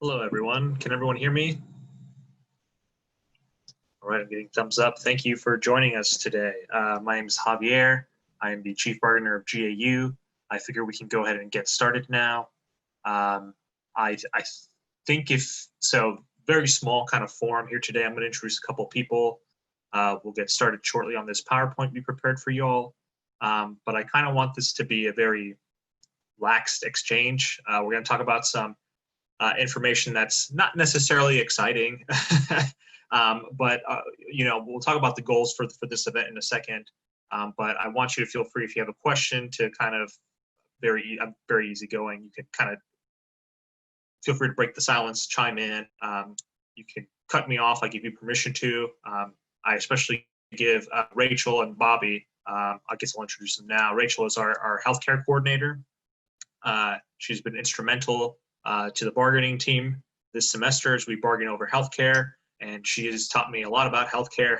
Hello, everyone. Can everyone hear me? All right, I'm getting thumbs up. Thank you for joining us today. My name is Javier. I am the Chief Bargainer of GAU. I figure we can go ahead and get started now. I think very small kind of forum here today. I'm going to introduce a couple people. We'll get started shortly on this PowerPoint we prepared for you all. But I kind of want this to be a very lax exchange. We're going to talk about some information that's not necessarily exciting, but we'll talk about the goals for this event in a second. But I want you to feel free if you have a question to kind of I'm very easygoing. You can kind of feel free to break the silence, chime in. You can cut me off. I give you permission to. I especially give Rachel and Bobby. I guess I'll introduce them now. Rachel is our healthcare coordinator. She's been instrumental to the bargaining team this semester as we bargain over healthcare, and she has taught me a lot about healthcare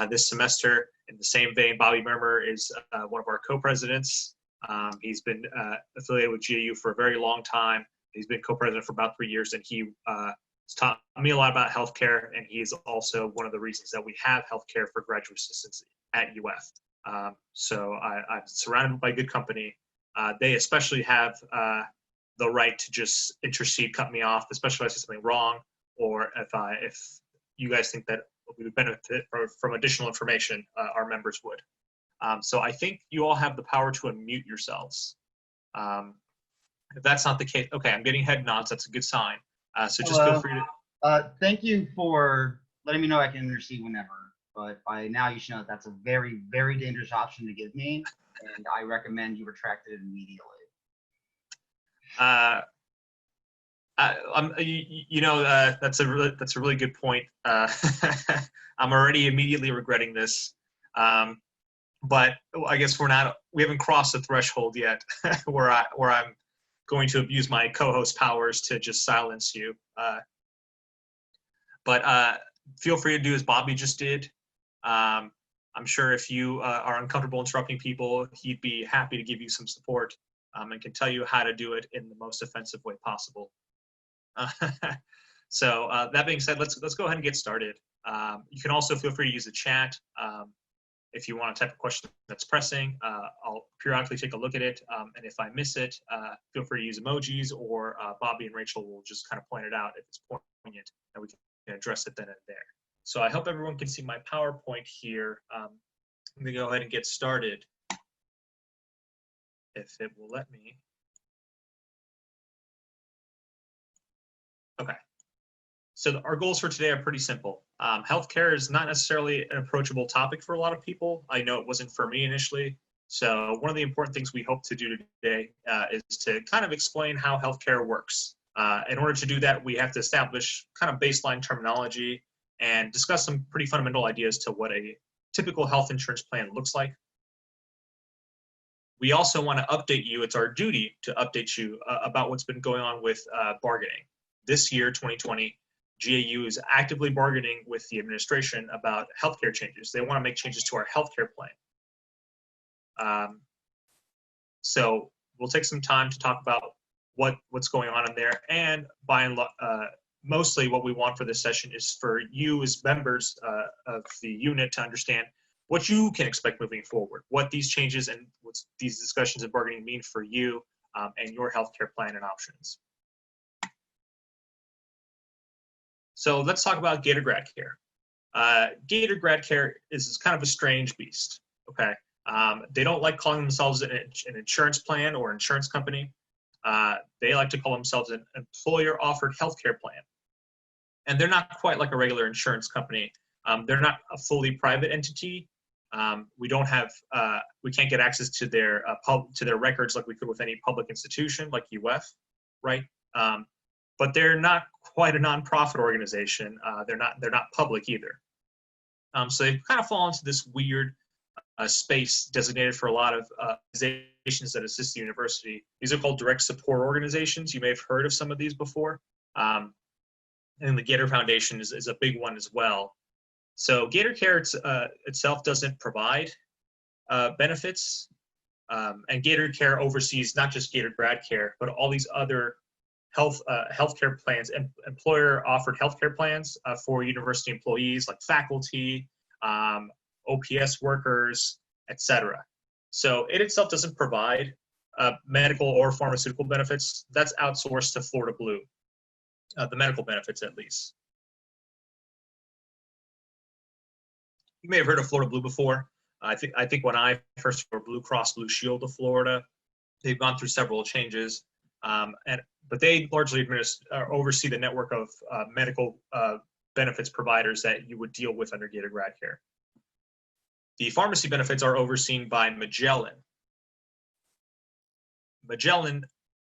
this semester. In the same vein, Bobby Mermer is one of our co-presidents. He's been affiliated with GAU for a very long time. He's been co-president for about 3 years, and he has taught me a lot about healthcare, and he is also one of the reasons that we have healthcare for graduate assistants at UF. So I'm surrounded by good company. They especially have the right to just intercede, cut me off, especially if I say something wrong, or if you guys think that we would benefit from additional information, our members would. So I think you all have the power to unmute yourselves. If that's not the case, okay, I'm getting head nods. That's a good sign. So just feel free to. Thank you for letting me know I can intercede whenever. But by now you should know that's a very, very dangerous option to give me, and I recommend you retract it immediately. That's a really good point. I'm already immediately regretting this, but I guess we haven't crossed the threshold yet where I'm going to abuse my co-host powers to just silence you. But feel free to do as Bobby just did. I'm sure if you are uncomfortable interrupting people, he'd be happy to give you some support and can tell you how to do it in the most offensive way possible. So that being said, let's go ahead and get started. You can also feel free to use the chat if you want to type a question that's pressing. I'll periodically take a look at it, and if I miss it, feel free to use emojis, or Bobby and Rachel will just kind of point it out if it's poignant, and we can address it then and there. So I hope everyone can see my PowerPoint here. I'm going to go ahead and get started, if it will let me. Okay. So our goals for today are pretty simple. Healthcare is not necessarily an approachable topic for a lot of people. I know it wasn't for me initially. So one of the important things we hope to do today is to kind of explain how healthcare works. In order to do that, we have to establish kind of baseline terminology and discuss some pretty fundamental ideas to what a typical health insurance plan looks like. We also want to update you. It's our duty to update you about what's been going on with bargaining. This year, 2020, GAU is actively bargaining with the administration about healthcare changes. They want to make changes to our healthcare plan. So we'll take some time to talk about what's going on in there, and mostly what we want for this session is for you as members of the unit to understand what you can expect moving forward, what these changes and what these discussions of bargaining mean for you and your healthcare plan and options. So let's talk about GatorGradCare. GatorGradCare is kind of a strange beast, okay? They don't like calling themselves an insurance plan or insurance company. They like to call themselves an employer-offered healthcare plan. And they're not quite like a regular insurance company. They're not a fully private entity. We can't get access to their records like we could with any public institution like UF, right? But they're not quite a nonprofit organization. They're not public either. So they kind of fall into this weird space designated for a lot of organizations that assist the university. These are called direct support organizations. You may have heard of some of these before. And the Gator Foundation is a big one as well. So GatorCare itself doesn't provide benefits, and GatorCare oversees not just GatorGradCare, but all these other healthcare plans, employer-offered healthcare plans for university employees like faculty, OPS workers, etc. So it itself doesn't provide medical or pharmaceutical benefits. That's outsourced to Florida Blue, the medical benefits at least. You may have heard of Florida Blue before. I think when I first heard Blue Cross Blue Shield of Florida, they've gone through several changes, but they largely oversee the network of medical benefits providers that you would deal with under GatorGradCare. The pharmacy benefits are overseen by Magellan. Magellan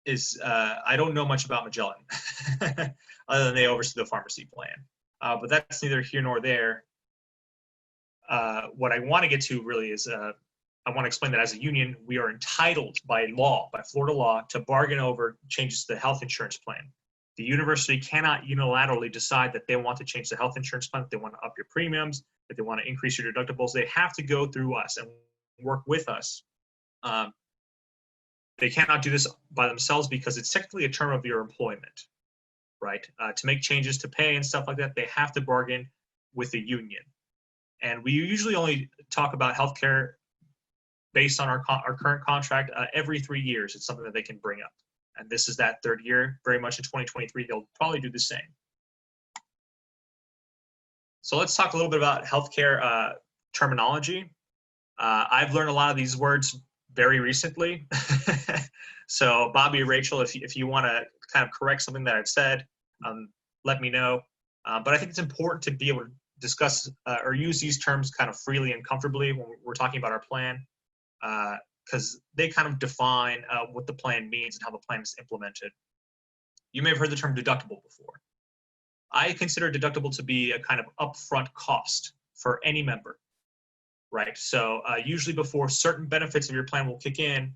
is, I don't know much about Magellan, other than they oversee the pharmacy plan. But that's neither here nor there. What I want to get to really is, I want to explain that as a union, we are entitled by law, by Florida law, to bargain over changes to the health insurance plan. The university cannot unilaterally decide that they want to change the health insurance plan, that they want to up your premiums, that they want to increase your deductibles. They have to go through us and work with us. They cannot do this by themselves because it's technically a term of your employment, right? To make changes to pay and stuff like that, they have to bargain with the union. And we usually only talk about healthcare based on our current contract every 3 years. It's something that they can bring up. And this is that third year. Very much in 2023, they'll probably do the same. So let's talk a little bit about healthcare terminology. I've learned a lot of these words very recently. So Bobby or Rachel, if you want to kind of correct something that I've said, let me know. But I think it's important to be able to discuss or use these terms kind of freely and comfortably when we're talking about our plan, because they kind of define what the plan means and how the plan is implemented. You may have heard the term deductible before. I consider deductible to be a kind of upfront cost for any member, right? So usually before certain benefits of your plan will kick in,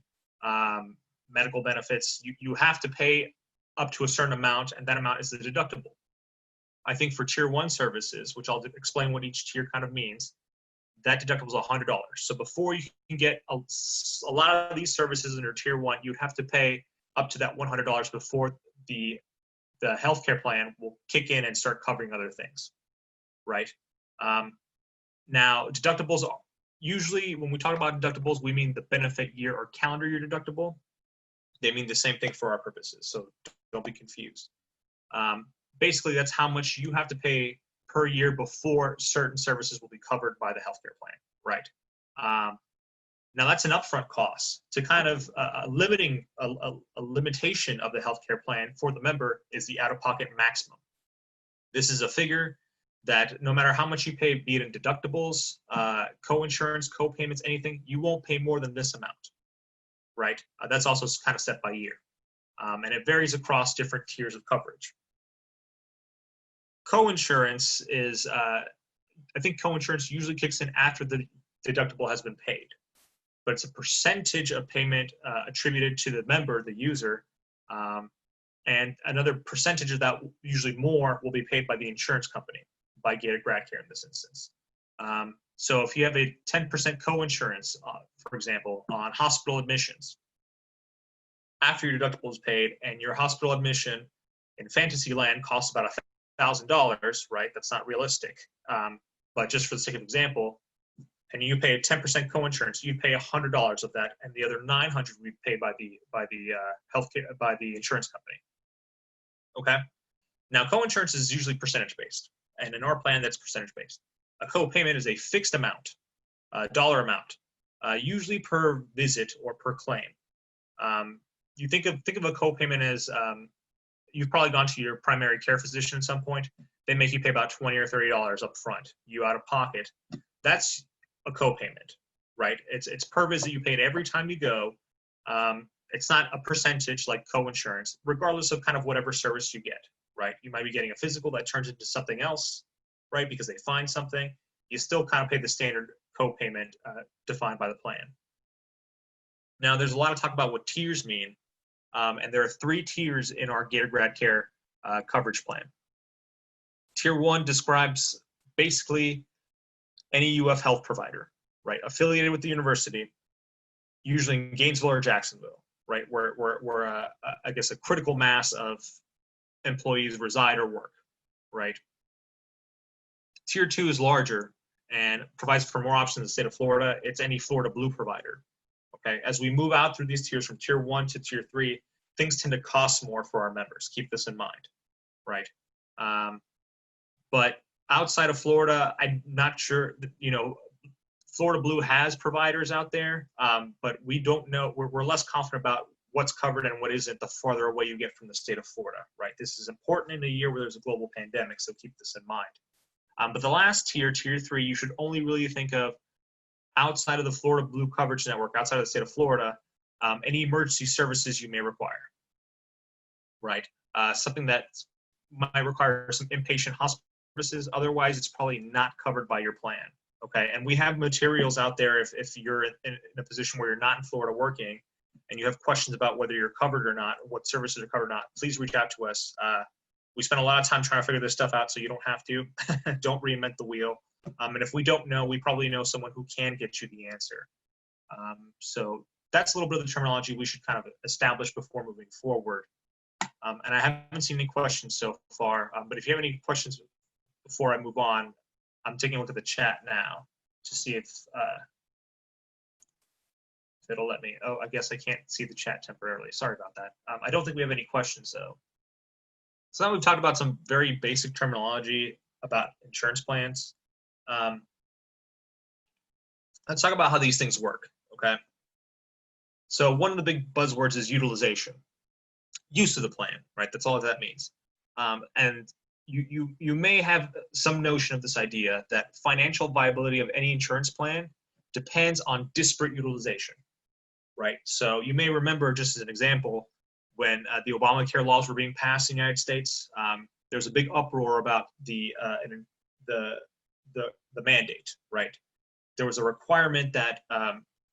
medical benefits, you have to pay up to a certain amount, and that amount is the deductible. I think for tier 1 services, which I'll explain what each tier kind of means, that deductible is $100. So before you can get a lot of these services under tier 1, you'd have to pay up to that $100 before the healthcare plan will kick in and start covering other things, right? Now, deductibles, usually when we talk about deductibles, we mean the benefit year or calendar year deductible. They mean the same thing for our purposes, so don't be confused. Basically, that's how much you have to pay per year before certain services will be covered by the healthcare plan, right? Now, that's an upfront cost. To kind of a limitation of the healthcare plan for the member is the out-of-pocket maximum. This is a figure that no matter how much you pay, be it in deductibles, co-insurance, co-payments, anything, you won't pay more than this amount, right? That's also kind of set by year. And it varies across different tiers of coverage. Co-insurance is, I think co-insurance usually kicks in after the deductible has been paid, but it's a percentage of payment attributed to the member, the user, and another percentage of that, usually more, will be paid by the insurance company, by GatorGradCare in this instance. So if you have a 10% co-insurance, for example, on hospital admissions, after your deductible is paid and your hospital admission in fantasy land costs about $1,000, right? That's not realistic. But just for the sake of example, and you pay 10% co-insurance, you pay $100 of that, and the other $900 will be paid by the insurance company. Okay. Now, co-insurance is usually percentage based, and in our plan, that's percentage based. A co-payment is a fixed amount, dollar amount, usually per visit or per claim. You think of a co-payment as you've probably gone to your primary care physician at some point. They make you pay about $20 or $30 up front, you out of pocket. That's a co-payment, right? It's per visit you paid every time you go. It's not a percentage like co-insurance, regardless of kind of whatever service you get, right? You might be getting a physical that turns into something else, right? Because they find something. You still kind of pay the standard co-payment defined by the plan. Now, there's a lot of talk about what tiers mean. And there are 3 tiers in our GatorGradCare coverage plan. Tier 1 describes basically any UF health provider, right? Affiliated with the university, usually in Gainesville or Jacksonville, right? We're I guess, a critical mass of employees reside or work, right? Tier 2 is larger and provides for more options in the state of Florida. It's any Florida Blue provider. Okay, as we move out through these tiers from tier 1 to tier 3, things tend to cost more for our members. Keep this in mind, right? But outside of Florida, I'm not sure. Florida Blue has providers out there, but we don't know. We're less confident about what's covered and what isn't the farther away you get from the state of Florida, right? This is important in a year where there's a global pandemic, so keep this in mind. But the last tier, tier 3, you should only really think of outside of the Florida Blue coverage network, outside of the state of Florida, any emergency services you may require, right? Something that might require some inpatient hospital services. Otherwise, it's probably not covered by your plan, okay? And we have materials out there if you're in a position where you're not in Florida working and you have questions about whether you're covered or not, what services are covered or not, please reach out to us. We spend a lot of time trying to figure this stuff out, so you don't have to. Don't reinvent the wheel. And if we don't know, we probably know someone who can get you the answer. So that's a little bit of the terminology we should kind of establish before moving forward. And I haven't seen any questions so far, but if you have any questions before I move on, I'm taking a look at the chat now to see if it'll let me. Oh, I guess I can't see the chat temporarily. Sorry about that. I don't think we have any questions though. So now we've talked about some very basic terminology about insurance plans. Let's talk about how these things work, okay? So one of the big buzzwords is utilization, use of the plan, right? That's all that means. And you may have some notion of this idea that financial viability of any insurance plan depends on disparate utilization, right? So you may remember, just as an example, when the Obamacare laws were being passed in the United States, there was a big uproar about the mandate, right? There was a requirement that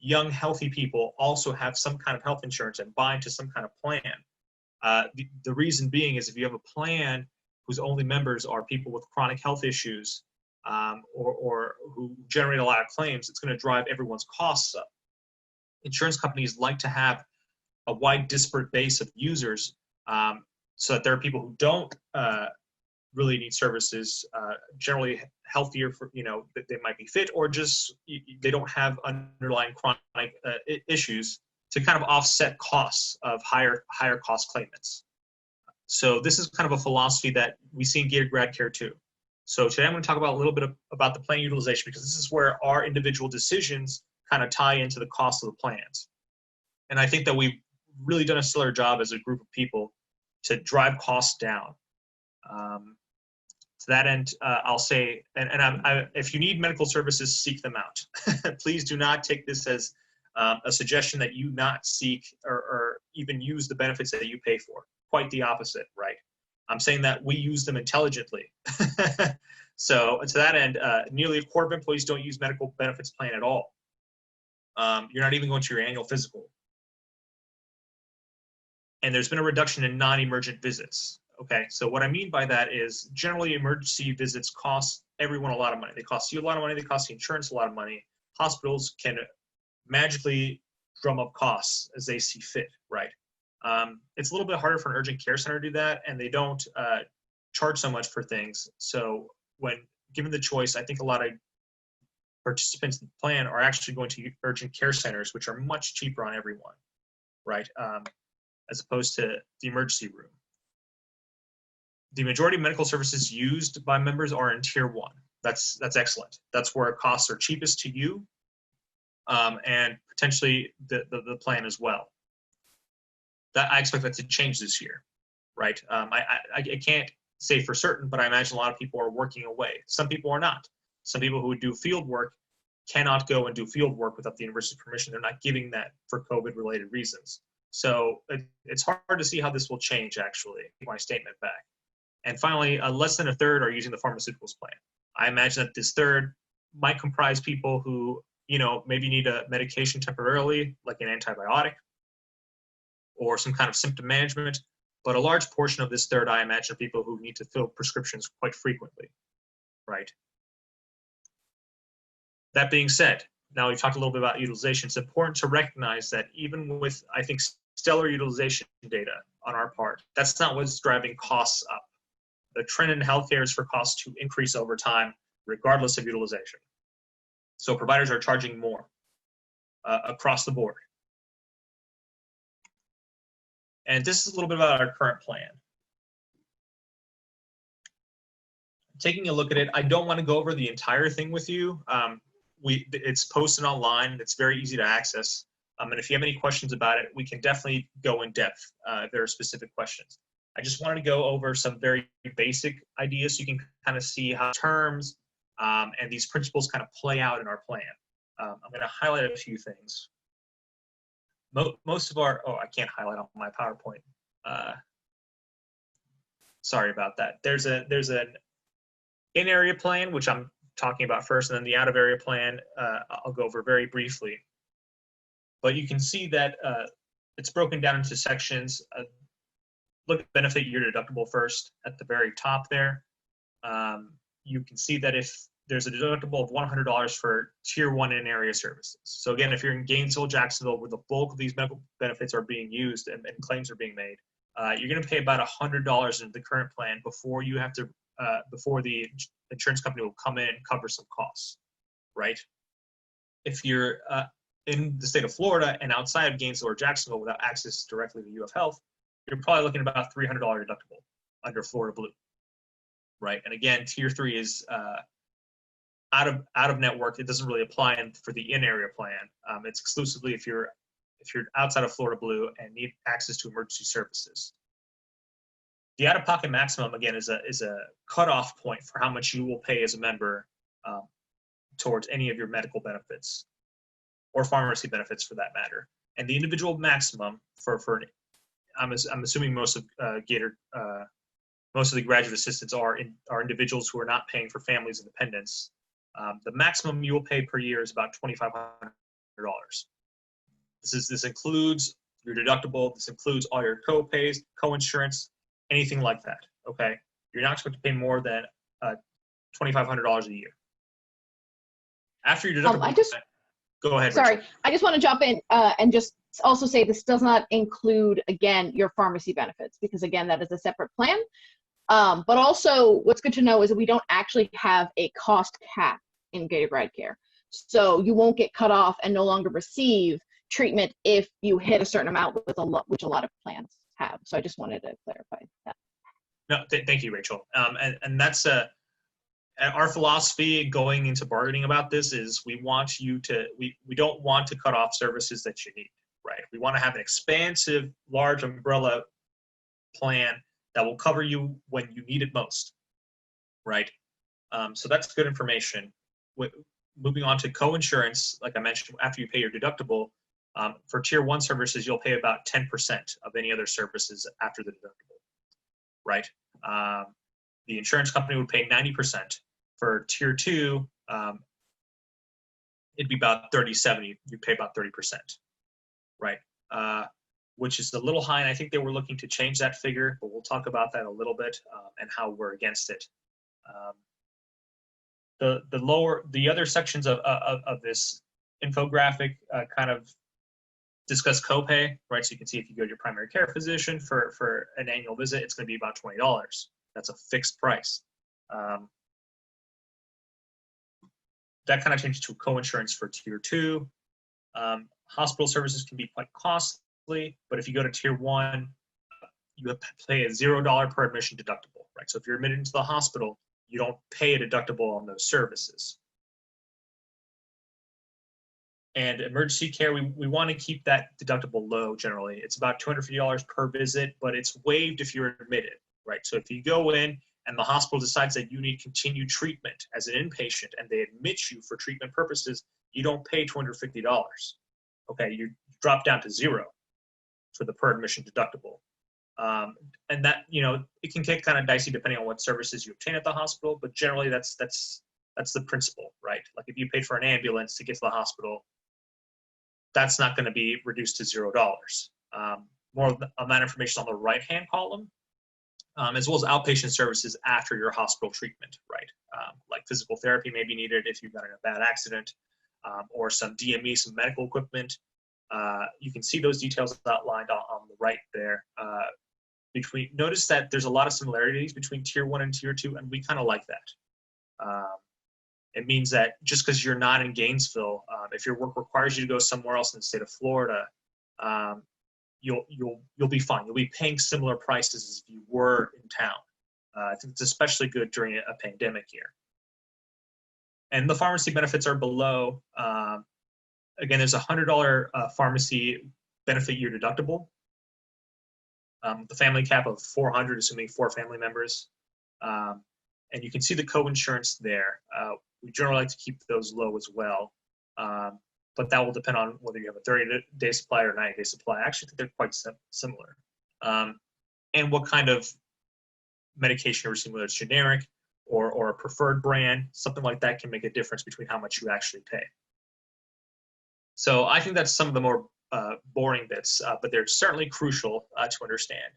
young, healthy people also have some kind of health insurance and buy into some kind of plan. The reason being is if you have a plan whose only members are people with chronic health issues or who generate a lot of claims, it's going to drive everyone's costs up. Insurance companies like to have a wide disparate base of users so that there are people who don't really need services, generally healthier for, that they might be fit or just they don't have underlying chronic issues to kind of offset costs of higher cost claimants. So this is kind of a philosophy that we see in GatorGradCare too. So today I'm going to talk about a little bit about the plan utilization because this is where our individual decisions kind of tie into the cost of the plans. And I think that we've really done a stellar job as a group of people to drive costs down. To that end, I'll say, if you need medical services, seek them out. Please do not take this as a suggestion that you not seek or even use the benefits that you pay for. Quite the opposite, right? I'm saying that we use them intelligently. So to that end, nearly a quarter of employees don't use medical benefits plan at all. You're not even going to your annual physical. And there's been a reduction in non-emergent visits. Okay, so what I mean by that is generally emergency visits cost everyone a lot of money. They cost you a lot of money, they cost the insurance a lot of money. Hospitals can magically drum up costs as they see fit, right? It's a little bit harder for an urgent care center to do that, and they don't charge so much for things. So when given the choice, I think a lot of participants in the plan are actually going to urgent care centers, which are much cheaper on everyone, right? As opposed to the emergency room. The majority of medical services used by members are in tier 1. That's excellent. That's where costs are cheapest to you and potentially the plan as well. That I expect that to change this year, right? I can't say for certain, but I imagine a lot of people are working away. Some people are not. Some people who do field work cannot go and do field work without the university's permission. They're not giving that for COVID-related reasons. So it's hard to see how this will change, actually. Take my statement back. And finally, less than a third are using the pharmaceuticals plan. I imagine that this third might comprise people who, maybe need a medication temporarily, like an antibiotic, or some kind of symptom management. But a large portion of this third, I imagine, are people who need to fill prescriptions quite frequently, right? That being said, now we've talked a little bit about utilization. It's important to recognize that even with, I think, stellar utilization data, on our part. That's not what's driving costs up. The trend in healthcare is for costs to increase over time, regardless of utilization. So providers are charging more across the board. And this is a little bit about our current plan. Taking a look at it, I don't want to go over the entire thing with you. It's posted online. It's very easy to access. And if you have any questions about it, we can definitely go in depth if there are specific questions. I just wanted to go over some very basic ideas so you can kind of see how terms and these principles kind of play out in our plan. I'm going to highlight a few things. Most of our, I can't highlight on my PowerPoint. Sorry about that. There's an in-area plan, which I'm talking about first, and then the out-of-area plan I'll go over very briefly. But you can see that it's broken down into sections. Look at benefit year deductible first at the very top there. You can see that if there's a deductible of $100 for Tier 1 in-area services. So again, if you're in Gainesville, Jacksonville, where the bulk of these medical benefits are being used and claims are being made, you're going to pay about $100 in the current plan before you have to, before the insurance company will come in and cover some costs, right? If you're in the state of Florida and outside of Gainesville or Jacksonville without access directly to UF Health, you're probably looking at about $300 deductible under Florida Blue, right? And again, Tier 3 is out of network. It doesn't really apply for the in-area plan. It's exclusively if you're outside of Florida Blue and need access to emergency services. The out-of-pocket maximum, again, is a cutoff point for how much you will pay as a member towards any of your medical benefits or pharmacy benefits for that matter. And the individual maximum I'm assuming most of the graduate assistants are individuals who are not paying for families and dependents. The maximum you will pay per year is about $2,500. This includes your deductible. This includes all your co-pays, co-insurance, anything like that. Okay, you're not supposed to pay more than $2,500 a year. After your deductible, go ahead. Sorry, Rachel. I just want to jump in and just also say this does not include, again, your pharmacy benefits, because again, that is a separate plan. But also what's good to know is that we don't actually have a cost cap in GatorGradCare. So you won't get cut off and no longer receive treatment if you hit a certain amount which a lot of plans have. So I just wanted to clarify that. No, thank you, Rachel. And that's our philosophy going into bargaining about this is we don't want to cut off services that you need, right? We want to have an expansive, large umbrella plan that will cover you when you need it most, right? So that's good information. Moving on to co-insurance, like I mentioned, after you pay your deductible, for Tier 1 services, you'll pay about 10% of any other services after the deductible, right? The insurance company would pay 90%. For Tier 2, it'd be about 30-70. You'd pay about 30%, right? Which is a little high, and I think they were looking to change that figure, but we'll talk about that a little bit and how we're against it. The other sections of this infographic kind of discuss copay, right? So you can see if you go to your primary care physician for an annual visit, it's going to be about $20. That's a fixed price. That kind of changes to co-insurance for Tier 2. Hospital services can be quite costly, but if you go to Tier 1, you have to pay a $0 per admission deductible, right? So if you're admitted into the hospital, you don't pay a deductible on those services. And emergency care, we want to keep that deductible low generally. It's about $250 per visit, but it's waived if you're admitted, right? So if you go in and the hospital decides that you need continued treatment as an inpatient and they admit you for treatment purposes, you don't pay $250. Okay, you drop down to $0 for the per admission deductible. And that, it can get kind of dicey depending on what services you obtain at the hospital, but generally that's the principle, right? Like if you paid for an ambulance to get to the hospital, that's not going to be reduced to $0. More of that information on the right-hand column, as well as outpatient services after your hospital treatment, right? Like physical therapy may be needed if you've got in a bad accident, or some DME, some medical equipment. You can see those details outlined on the right there. notice that there's a lot of similarities between tier 1 and tier 2, and we kind of like that. It means that just because you're not in Gainesville, if your work requires you to go somewhere else in the state of Florida, you'll be fine. You'll be paying similar prices as if you were in town. I think it's especially good during a pandemic year. And the pharmacy benefits are below. Again, there's a $100 pharmacy benefit year deductible. The family cap of $400, assuming 4 family members. And you can see the co-insurance there. We generally like to keep those low as well. But that will depend on whether you have a 30-day supply or a 90-day supply. I actually think they're quite similar. And what kind of medication you're receiving, whether it's generic or a preferred brand, something like that can make a difference between how much you actually pay. So I think that's some of the more boring bits, but they're certainly crucial to understand.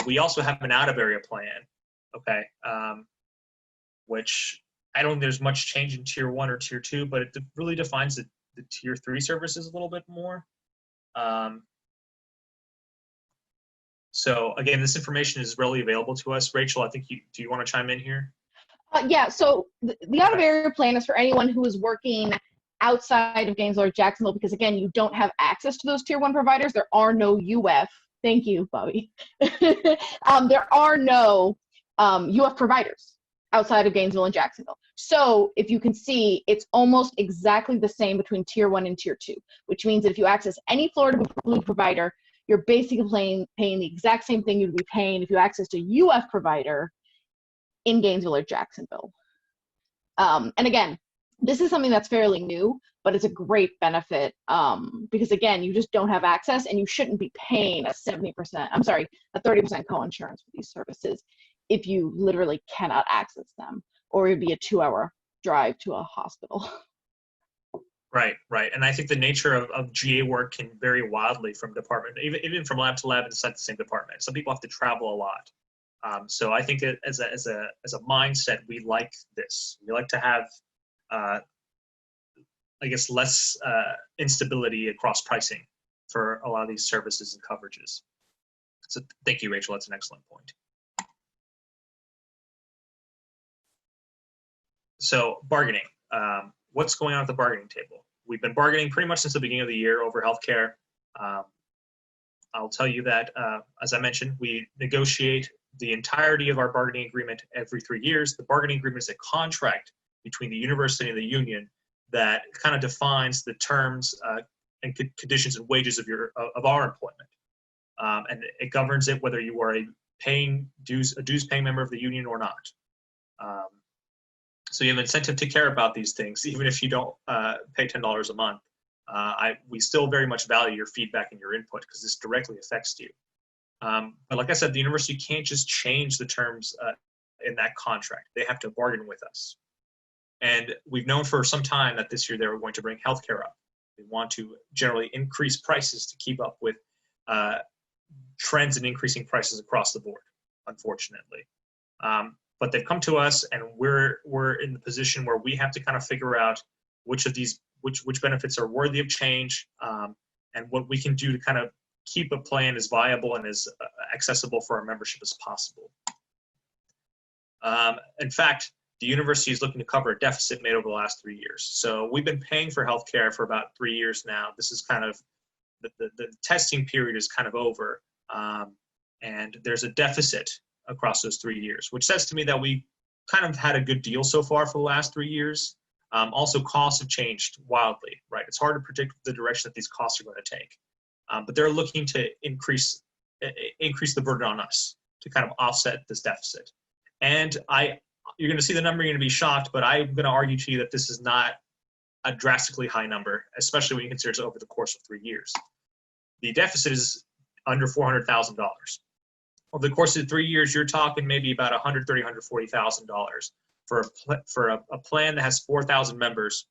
We also have an out-of-area plan, okay, which I don't think there's much change in tier 1 or tier 2, but it really defines the tier 3 services a little bit more. So again, this information is readily available to us. Rachel, I think do you want to chime in here? Yeah, so the out-of-area plan is for anyone who is working outside of Gainesville or Jacksonville, because again, you don't have access to those tier 1 providers. There are no UF. Thank you, Bobby. There are no UF providers outside of Gainesville and Jacksonville. So if you can see, it's almost exactly the same between tier 1 and tier 2, which means that if you access any Florida Blue provider, you're basically paying the exact same thing you'd be paying if you accessed a UF provider in Gainesville or Jacksonville. And again, this is something that's fairly new, but it's a great benefit because again, you just don't have access, and you shouldn't be paying a 30% co-insurance for these services if you literally cannot access them, or it'd be a 2-hour drive to a hospital. Right. And I think the nature of GA work can vary wildly from department, even from lab to lab inside the same department. Some people have to travel a lot. So I think as a mindset, we like this. We like to have, I guess, less instability across pricing for a lot of these services and coverages. So thank you, Rachel. That's an excellent point. So bargaining. What's going on at the bargaining table? We've been bargaining pretty much since the beginning of the year over healthcare. I'll tell you that, as I mentioned, we negotiate the entirety of our bargaining agreement every 3 years. The bargaining agreement is a contract between the university and the union that kind of defines the terms and conditions and wages of our employment. And it governs it whether you are a dues paying member of the union or not. So you have incentive to care about these things, even if you don't pay $10 a month. We still very much value your feedback and your input because this directly affects you. But like I said, the university can't just change the terms in that contract. They have to bargain with us. And we've known for some time that this year they were going to bring healthcare up. They want to generally increase prices to keep up with trends in increasing prices across the board, unfortunately. But they've come to us, and we're in the position where we have to kind of figure out which benefits are worthy of change, and what we can do to kind of keep a plan as viable and as accessible for our membership as possible. In fact, the university is looking to cover a deficit made over the last 3 years. So we've been paying for healthcare for about 3 years now. This is kind of the testing period is kind of over, and there's a deficit across those 3 years, which says to me that we kind of had a good deal so far for the last 3 years. Also, costs have changed wildly, right? It's hard to predict the direction that these costs are going to take, but they're looking to increase the burden on us to kind of offset this deficit. And you're going to see the number, you're going to be shocked, but I'm going to argue to you that this is not a drastically high number, especially when you consider it's over the course of 3 years. The deficit is under $400,000. Over the course of 3 years, you're talking maybe about $130,000, $140,000 for a plan that has 4,000 members,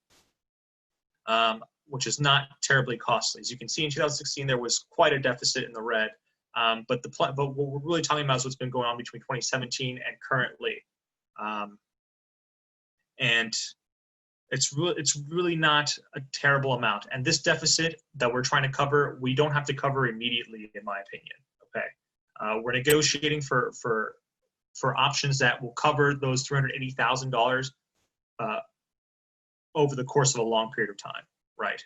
which is not terribly costly. As you can see, in 2016, there was quite a deficit in the red. But what we're really talking about is what's been going on between 2017 and currently. And it's really not a terrible amount. And this deficit that we're trying to cover, we don't have to cover immediately, in my opinion. Okay. We're negotiating for options that will cover those $380,000 over the course of a long period of time, right?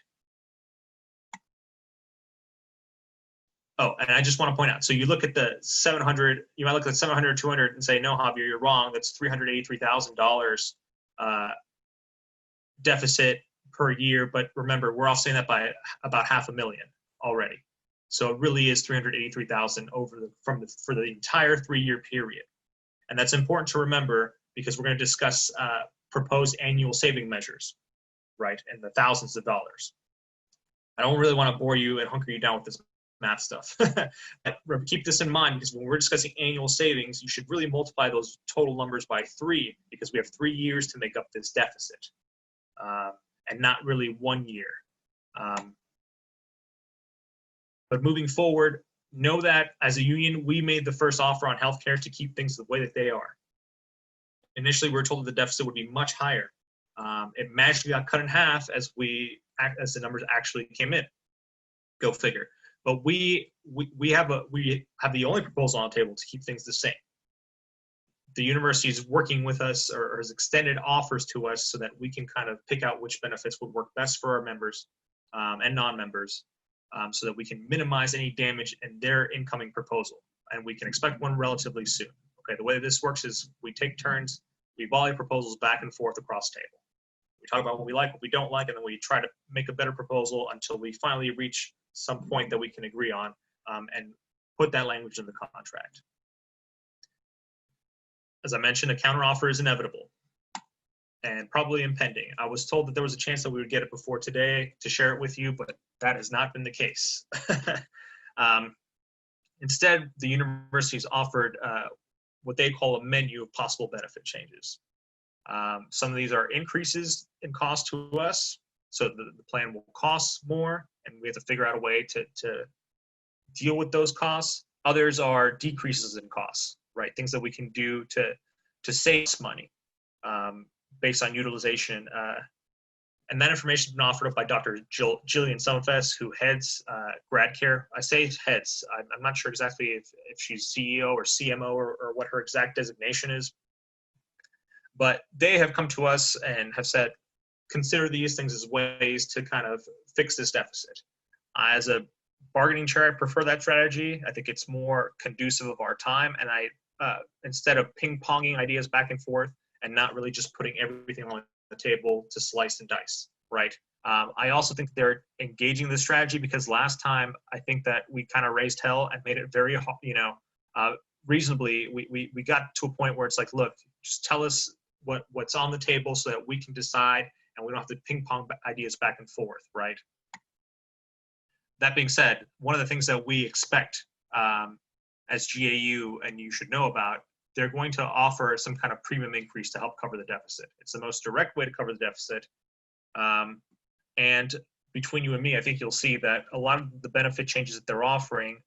Oh, and I just want to point out, so you look at the 700, you might look at 700, 200 and say, no, Javier, you're wrong. That's $383,000 deficit per year. But remember, we're offsetting that by about $500,000 already. So it really is $383,000 for the entire 3-year period. And that's important to remember because we're going to discuss proposed annual saving measures, right, and the thousands of dollars. I don't really want to bore you and hunker you down with this math stuff. But keep this in mind because when we're discussing annual savings, you should really multiply those total numbers by 3 because we have 3 years to make up this deficit and not really 1 year. But moving forward, know that as a union, we made the first offer on healthcare to keep things the way that they are. Initially, we were told that the deficit would be much higher. It magically got cut in half as the numbers actually came in. Go figure. But we have the only proposal on the table to keep things the same. The university is working with us or has extended offers to us so that we can kind of pick out which benefits would work best for our members and non-members so that we can minimize any damage in their incoming proposal. And we can expect one relatively soon. Okay, the way this works is we take turns, we volley proposals back and forth across the table. We talk about what we like, what we don't like, and then we try to make a better proposal until we finally reach some point that we can agree on and put that language in the contract. As I mentioned, a counteroffer is inevitable and probably impending. I was told that there was a chance that we would get it before today to share it with you, but that has not been the case. Instead, the university's offered what they call a menu of possible benefit changes. Some of these are increases in cost to us, so the plan will cost more, and we have to figure out a way to deal with those costs. Others are decreases in costs, right? Things that we can do to save money based on utilization. And that information has been offered up by Dr. Jillian Summerfest, who heads GradCare. I say heads. I'm not sure exactly if she's CEO or CMO or what her exact designation is. But they have come to us and have said, consider these things as ways to kind of fix this deficit. As a bargaining chair, I prefer that strategy. I think it's more conducive of our time. And instead of ping-ponging ideas back and forth and not really just putting everything on the table to slice and dice, right? I also think they're engaging this strategy because last time I think that we kind of raised hell and made it very, reasonably. We got to a point where it's like, look, just tell us what's on the table so that we can decide and we don't have to ping pong ideas back and forth, right? That being said, one of the things that we expect as GAU, and you should know about, they're going to offer some kind of premium increase to help cover the deficit. It's the most direct way to cover the deficit. And between you and me, I think you'll see that a lot of the benefit changes that they're offering,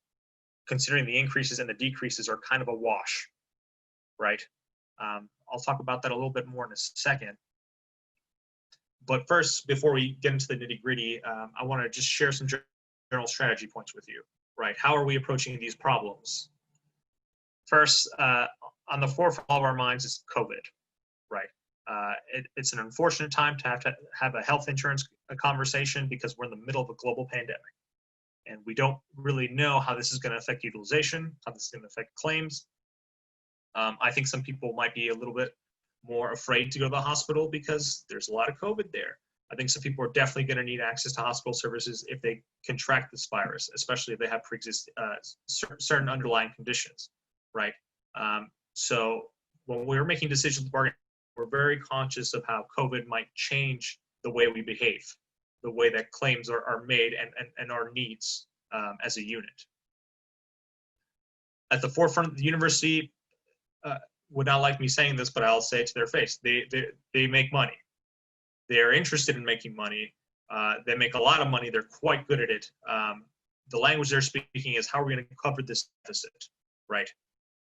considering the increases and the decreases, are kind of a wash, right? I'll talk about that a little bit more in a second. But first, before we get into the nitty-gritty, I want to just share some general strategy points with you, right? How are we approaching these problems? First, on the forefront of our minds is COVID, right? It's an unfortunate time to have a health insurance conversation because we're in the middle of a global pandemic. And we don't really know how this is going to affect utilization, how this is going to affect claims. I think some people might be a little bit more afraid to go to the hospital because there's a lot of COVID there. I think some people are definitely going to need access to hospital services if they contract this virus, especially if they have pre-existing certain underlying conditions, right? So when we're making decisions with bargaining, we're very conscious of how COVID might change the way we behave, the way that claims are made and our needs as a unit. At the forefront of the university, would not like me saying this, but I'll say it to their face. They make money. They're interested in making money. They make a lot of money. They're quite good at it. The language they're speaking is how are we going to cover this deficit, right?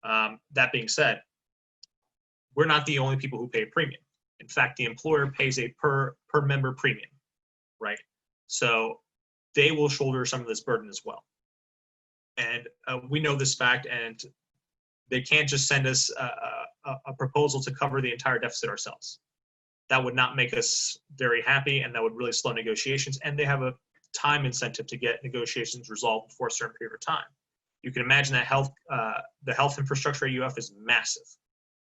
That being said, we're not the only people who pay a premium. In fact, the employer pays a per member premium, right? So they will shoulder some of this burden as well. And we know this fact, and they can't just send us a proposal to cover the entire deficit ourselves. That would not make us very happy, and that would really slow negotiations. And they have a time incentive to get negotiations resolved before a certain period of time. You can imagine that the health infrastructure at UF is massive.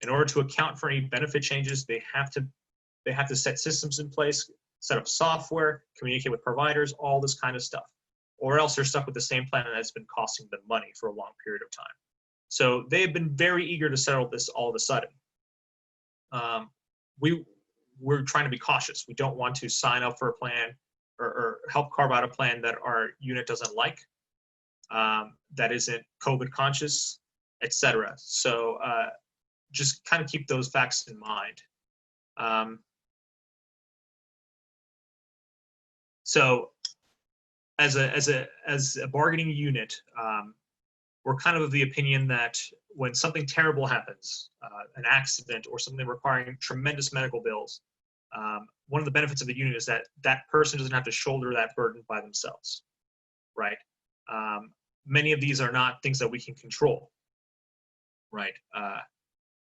In order to account for any benefit changes, they have to set systems in place, set up software, communicate with providers, all this kind of stuff. Or else they're stuck with the same plan that's been costing them money for a long period of time. So they have been very eager to settle this all of a sudden. We're trying to be cautious. We don't want to sign up for a plan or help carve out a plan that our unit doesn't like, that isn't COVID conscious, etc. So just kind of keep those facts in mind. So as a bargaining unit, we're kind of the opinion that when something terrible happens, an accident or something requiring tremendous medical bills, one of the benefits of the unit is that that person doesn't have to shoulder that burden by themselves, right? Many of these are not things that we can control, right?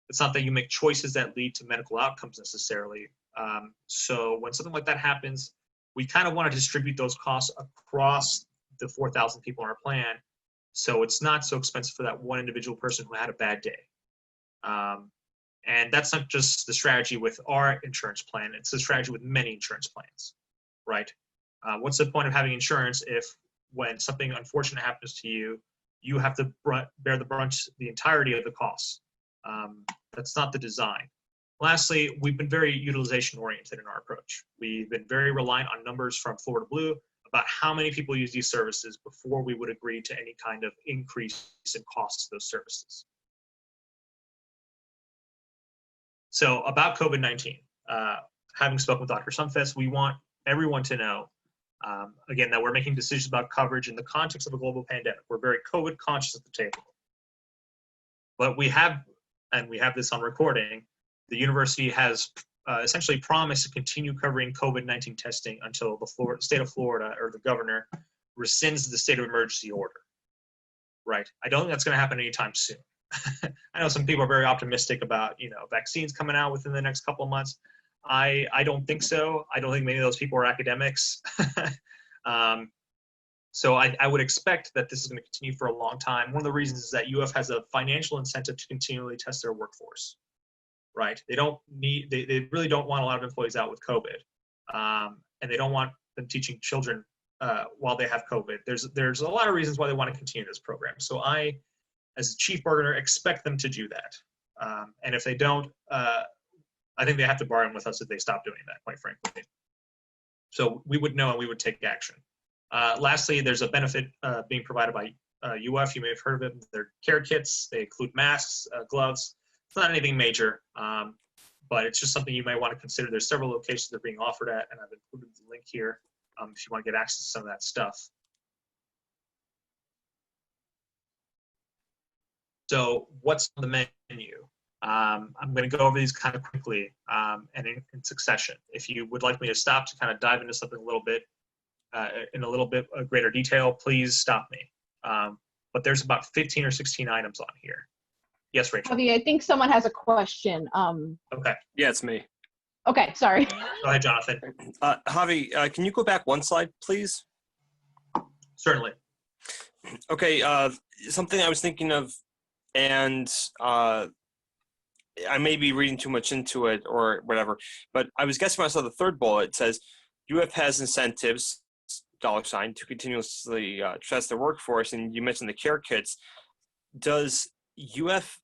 It's not that you make choices that lead to medical outcomes necessarily. So when something like that happens, we kind of want to distribute those costs across the 4,000 people in our plan, so it's not so expensive for that one individual person who had a bad day. And that's not just the strategy with our insurance plan, it's the strategy with many insurance plans, right? What's the point of having insurance if when something unfortunate happens to you, you have to bear the brunt, the entirety of the costs? That's not the design. Lastly, we've been very utilization oriented in our approach. We've been very reliant on numbers from Florida Blue about how many people use these services before we would agree to any kind of increase in costs of those services. So about COVID-19, having spoken with Dr. Sunfest, we want everyone to know, again, that we're making decisions about coverage in the context of a global pandemic. We're very COVID conscious at the table. But we have, and we have this on recording, the university has essentially promised to continue covering COVID-19 testing until the state of Florida or the governor rescinds the state of emergency order, right? I don't think that's going to happen anytime soon. I know some people are very optimistic about, vaccines coming out within the next couple of months. I don't think so. I don't think many of those people are academics. So I would expect that this is going to continue for a long time. One of the reasons is that UF has a financial incentive to continually test their workforce. Right? They really don't want a lot of employees out with COVID, and they don't want them teaching children while they have COVID. There's a lot of reasons why they want to continue this program. So I, as a chief bargainer, expect them to do that. And if they don't, I think they have to bargain with us if they stop doing that, quite frankly. So we would know and we would take action. Lastly, there's a benefit being provided by UF. You may have heard of it. They're care kits. They include masks, gloves. It's not anything major, but it's just something you might want to consider. There's several locations they're being offered at, and I've included the link here if you want to get access to some of that stuff. So what's on the menu? I'm going to go over these kind of quickly and in succession. If you would like me to stop to kind of dive into something a little bit in a little bit of greater detail, please stop me. But there's about 15 or 16 items on here. Yes, Rachel. Javi, I think someone has a question. Okay. Yeah, it's me. Okay, sorry. Go ahead, Jonathan. Javi, can you go back one slide, please? Certainly. Okay, something I was thinking of, and I may be reading too much into it or whatever, but I was guessing when I saw the third bullet, it says UF has incentives, $, to continuously test their workforce, and you mentioned the care kits. Does UF,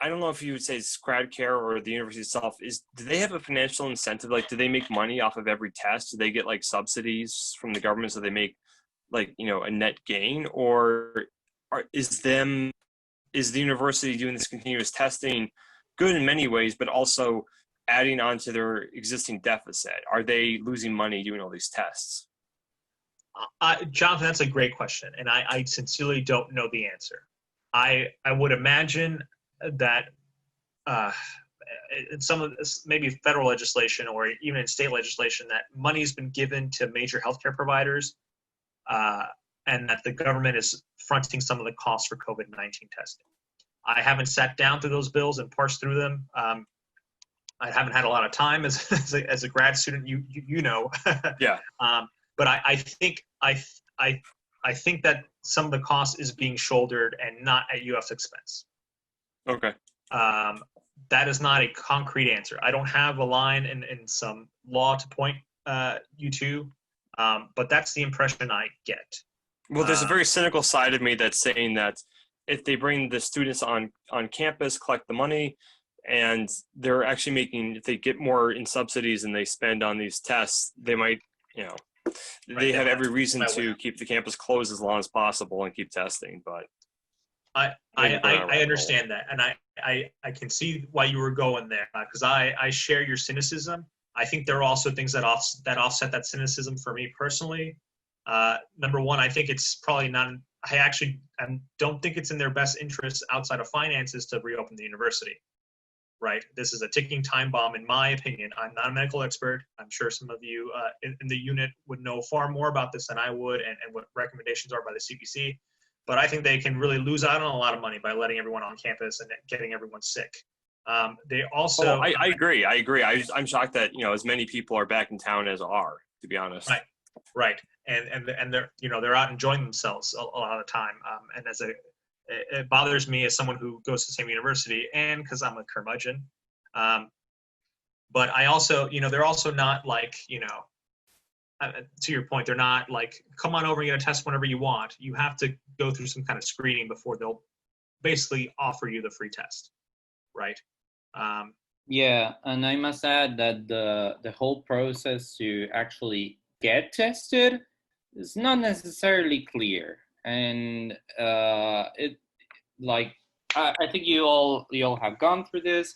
I don't know if you would say it's GradCare or the university itself, do they have a financial incentive? Like, do they make money off of every test? Do they get like subsidies from the government so they make like, a net gain? Or is the university doing this continuous testing good in many ways, but also adding on to their existing deficit? Are they losing money doing all these tests? Jonathan, that's a great question, and I sincerely don't know the answer. I would imagine that in some of this, maybe federal legislation or even in state legislation, that money has been given to major healthcare providers and that the government is fronting some of the costs for COVID-19 testing. I haven't sat down through those bills and parsed through them. I haven't had a lot of time as a grad student. You know. Yeah. But I think that some of the cost is being shouldered and not at UF's expense. Okay. That is not a concrete answer. I don't have a line in some law to point you to, but that's the impression I get. Well, there's a very cynical side of me that's saying that if they bring the students on campus, collect the money, and they're actually making, if they get more in subsidies and they spend on these tests, they might, they have every reason to keep the campus closed as long as possible and keep testing. But I understand that, and I can see why you were going there, because I share your cynicism. I think there are also things that offset that cynicism for me personally. Number one, I think it's probably not. I don't think it's in their best interest outside of finances to reopen the university. Right. This is a ticking time bomb, in my opinion. I'm not a medical expert. I'm sure some of you in the unit would know far more about this than I would, and what recommendations are by the CDC. But I think they can really lose out on a lot of money by letting everyone on campus and getting everyone sick. They also. I agree. I'm shocked that as many people are back in town as are, to be honest. Right. And they're they're out enjoying themselves a lot of the time. And it bothers me as someone who goes to the same university, and because I'm a curmudgeon. But I also, they're also not like, to your point, they're not like, come on over and get a test whenever you want. You have to go through some kind of screening before they'll basically offer you the free test, right? Yeah, and I must add that the whole process to actually get tested is not necessarily clear. And I think you all have gone through this.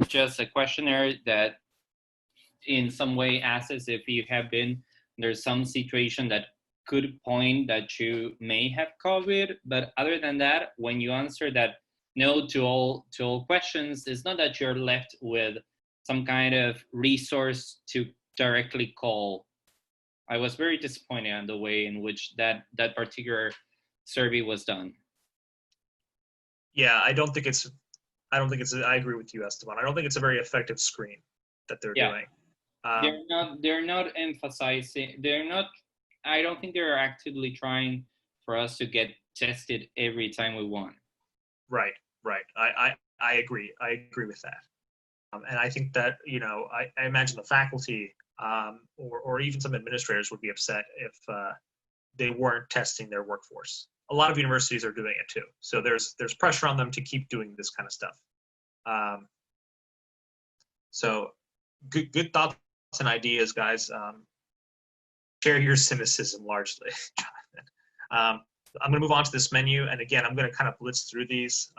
Just a questionnaire that in some way asks if you have been, there's some situation that could point that you may have COVID. But other than that, when you answer that no to all questions, it's not that you're left with some kind of resource to directly call. I was very disappointed on the way in which that particular survey was done. Yeah, I agree with you, Esteban. I don't think it's a very effective screen that they're doing. They're not emphasizing, I don't think they're actively trying for us to get tested every time we want. Right. I agree. I agree with that. And I think that, I imagine the faculty or even some administrators would be upset if they weren't testing their workforce. A lot of universities are doing it too. So there's pressure on them to keep doing this kind of stuff. So good thoughts and ideas, guys. Share your cynicism largely, Jonathan. I'm going to move on to this menu. And again, I'm going to kind of blitz through these.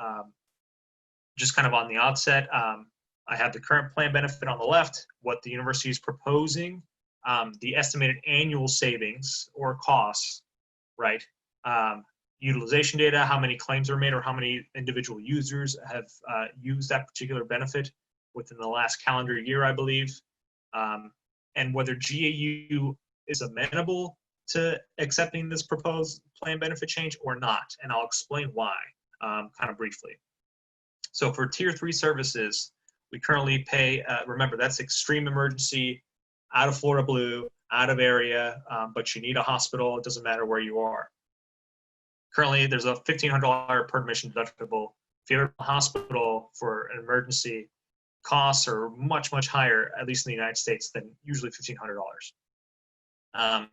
Just kind of on the outset, I have the current plan benefit on the left, what the university is proposing, the estimated annual savings or costs, right? Utilization data, how many claims are made or how many individual users have used that particular benefit within the last calendar year, I believe, and whether GAU is amenable to accepting this proposed plan benefit change or not. And I'll explain why kind of briefly. So for Tier 3 services, we currently pay, remember, that's extreme emergency, out of Florida Blue, out of area, but you need a hospital. It doesn't matter where you are. Currently, there's a $1,500 per admission deductible. If you're in a hospital for an emergency, costs are much, much higher, at least in the United States, than usually $1,500.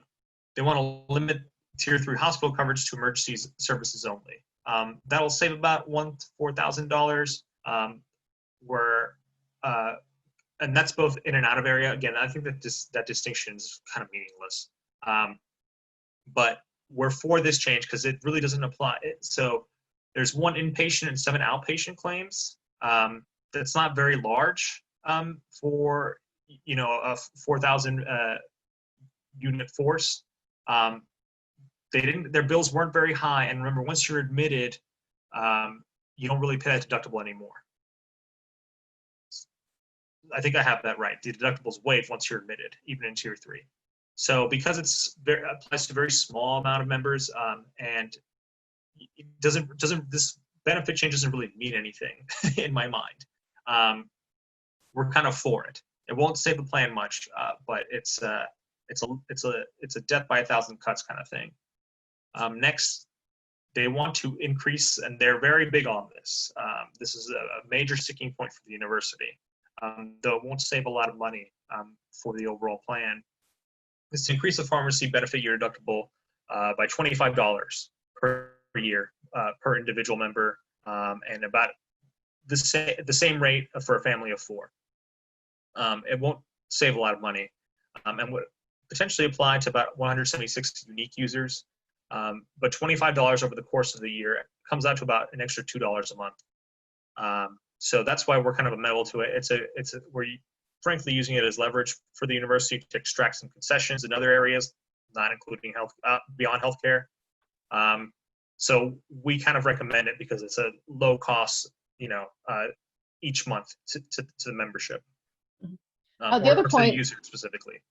They want to limit Tier 3 hospital coverage to emergency services only. That'll save about $1,000 to $4,000. And that's both in and out of area. Again, I think that that distinction is kind of meaningless. But we're for this change because it really doesn't apply. So there's 1 inpatient and 7 outpatient claims. That's not very large for a 4,000 unit force. Their bills weren't very high, and remember, once you're admitted, you don't really pay that deductible anymore. I think I have that right. The deductible's waived once you're admitted, even in Tier 3. So because applies to a very small amount of members, and it doesn't this benefit change doesn't really mean anything in my mind. We're kind of for it. It won't save the plan much, but it's a death by 1,000 cuts kind of thing. Next, they want to increase, and they're very big on this. This is a major sticking point for the university, though it won't save a lot of money for the overall plan. Is to increase the pharmacy benefit year deductible by $25 per year per individual member, and about the same rate for a family of 4. It won't save a lot of money, and would potentially apply to about 176 unique users. But $25 over the course of the year comes out to about an extra $2 a month. So that's why we're kind of amenable to it. We're frankly using it as leverage for the university to extract some concessions in other areas, not including health beyond healthcare. So we kind of recommend it because it's a low cost, each month to the membership. The other to point, the user specifically.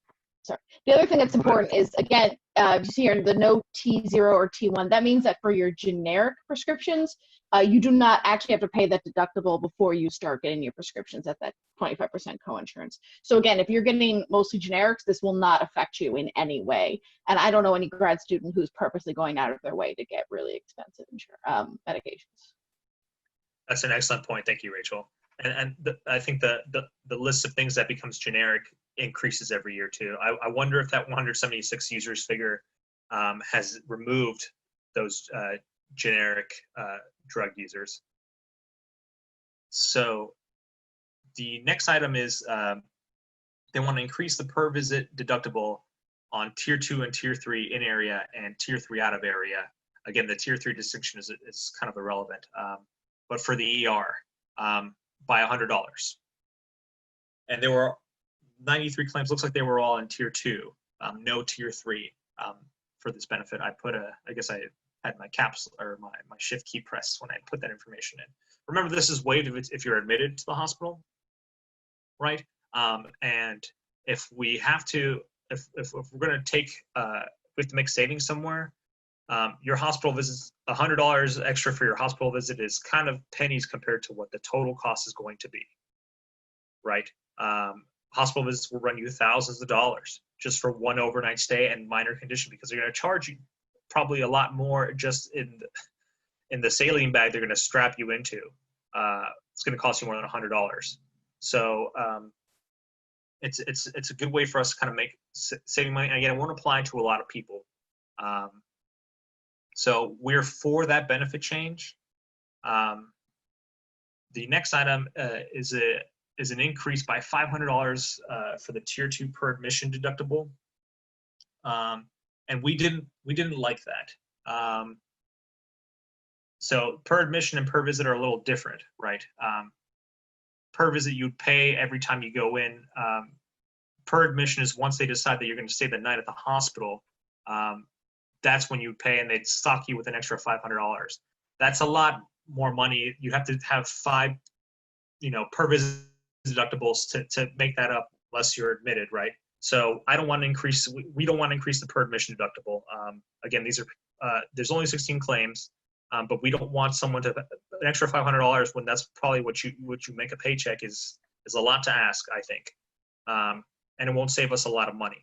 Sorry. The other thing that's important is, again, you see here the no T0 or T1. That means that for your generic prescriptions, you do not actually have to pay that deductible before you start getting your prescriptions at that 25% coinsurance. So again, if you're getting mostly generics, this will not affect you in any way. And I don't know any grad student who's purposely going out of their way to get really expensive medications. That's an excellent point. Thank you, Rachel. And I think the list of things that becomes generic increases every year too. I wonder if that 176 users figure has removed those generic drug users. So the next item is they want to increase the per visit deductible on tier 2 and tier 3 in area and tier 3 out of area. Again, the tier 3 distinction is kind of irrelevant, but for the ER by $100. And there were 93 claims. Looks like they were all in tier 2, no tier 3 for this benefit. I guess I had my caps or my shift key pressed when I put that information in. Remember, this is waived if you're admitted to the hospital, right? And if we have to, if we're going to take, we have to make savings somewhere, your hospital visits, $100 extra for your hospital visit is kind of pennies compared to what the total cost is going to be, right? Hospital visits will run you thousands of dollars just for one overnight stay and minor condition, because they're going to charge you probably a lot more just in the saline bag they're going to strap you into. It's going to cost you more than $100. So it's a good way for us to kind of make saving money. And again, it won't apply to a lot of people. So we're for that benefit change. The next item is an increase by $500 for the tier 2 per admission deductible, and we didn't like that. So per admission and per visit are a little different, right? Per visit you'd pay every time you go in. Per admission is once they decide that you're going to stay the night at the hospital. That's when you pay, and they'd stock you with an extra $500. That's a lot more money. You have to have 5, per visit deductibles to make that up, unless you're admitted, right? So I don't want to increase. We don't want to increase the per admission deductible. Again, these are there's only 16 claims, but we don't want someone to an extra $500 when that's probably what you make a paycheck is a lot to ask, I think, and it won't save us a lot of money.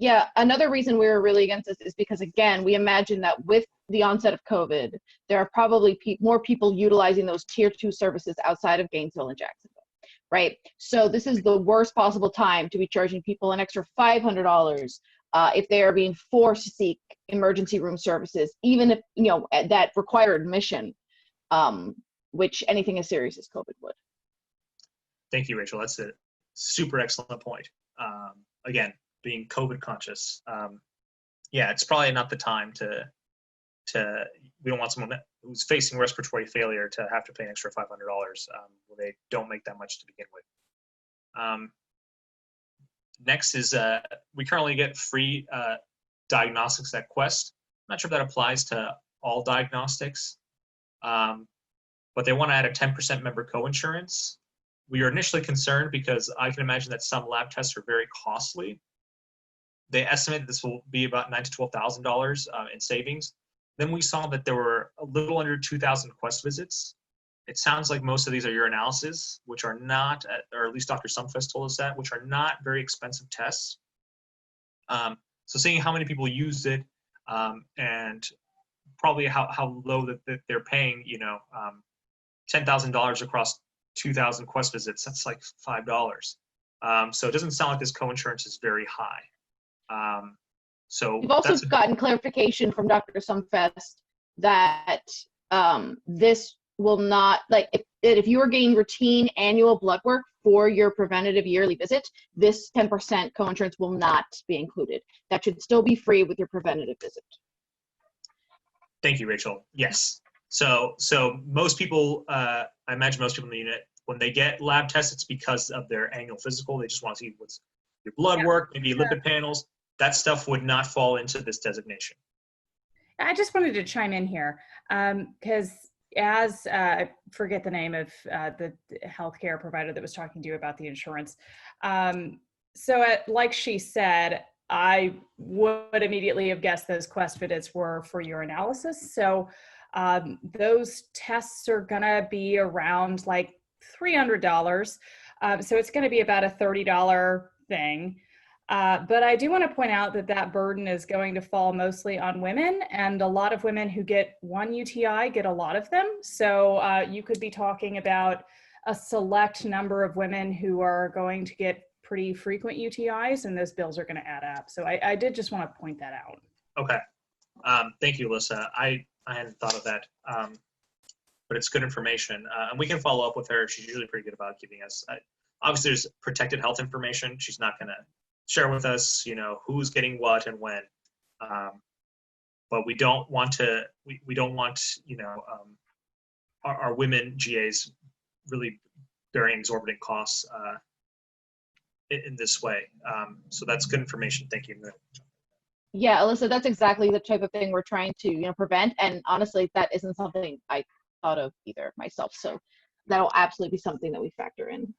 Yeah, another reason we were really against this is because, again, we imagine that with the onset of COVID, there are probably more people utilizing those tier 2 services outside of Gainesville and Jacksonville, right? So this is the worst possible time to be charging people an extra $500 if they are being forced to seek emergency room services, even if, that require admission, which anything as serious as COVID would. Thank you, Rachel. That's a super excellent point. Again, being COVID conscious, it's probably not the time to we don't want someone who's facing respiratory failure to have to pay an extra $500 when they don't make that much to begin with. Next is we currently get free diagnostics at Quest. I'm not sure if that applies to all diagnostics, but they want to add a 10% member coinsurance. We are initially concerned because I can imagine that some lab tests are very costly. they estimate this will be about $9,000 to $12,000 in savings. Then we saw that there were a little under 2,000 Quest visits. It sounds like most of these are urinalysis, which are not, or at least Dr. Sumfest told us that, which are not very expensive tests. So seeing how many people used it and probably how low that they're paying, you know, $10,000 across 2,000 Quest visits, that's like $5. So it doesn't sound like this coinsurance is very high. So We've also gotten clarification from Dr. Sumfest that this will not, like, if you are getting routine annual blood work for your preventative yearly visit, this 10% coinsurance will not be included. That should still be free with your preventative visit. Thank you, Rachel. Yes. So most people, I imagine most people in the unit, when they get lab tests, it's because of their annual physical. They just want to see what's your blood work, maybe lipid panels. That stuff would not fall into this designation. I just wanted to chime in here because as I forget the name of the healthcare provider that was talking to you about the insurance. Like she said, I would immediately have guessed those Quest visits were for urinalysis. So those tests are going to be around like $300. So it's going to be about a $30 thing. But I do want to point out that that burden is going to fall mostly on women, and a lot of women who get one UTI get a lot of them. So you could be talking about a select number of women who are going to get pretty frequent UTIs, and those bills are going to add up. So I did just want to point that out. Okay. Thank you, Alyssa. I hadn't thought of that, but it's good information. And we can follow up with her. She's usually pretty good about giving us, obviously there's protected health information. She's not going to share with us, you know, who's getting what and when. But we don't want to, we don't want, you know, our women GAs really bearing exorbitant costs in this way. So that's good information. Thank you. Yeah, Alyssa, that's exactly the type of thing we're trying to, you know, prevent. And honestly, that isn't something I thought of either myself. So that'll absolutely be something that we factor in.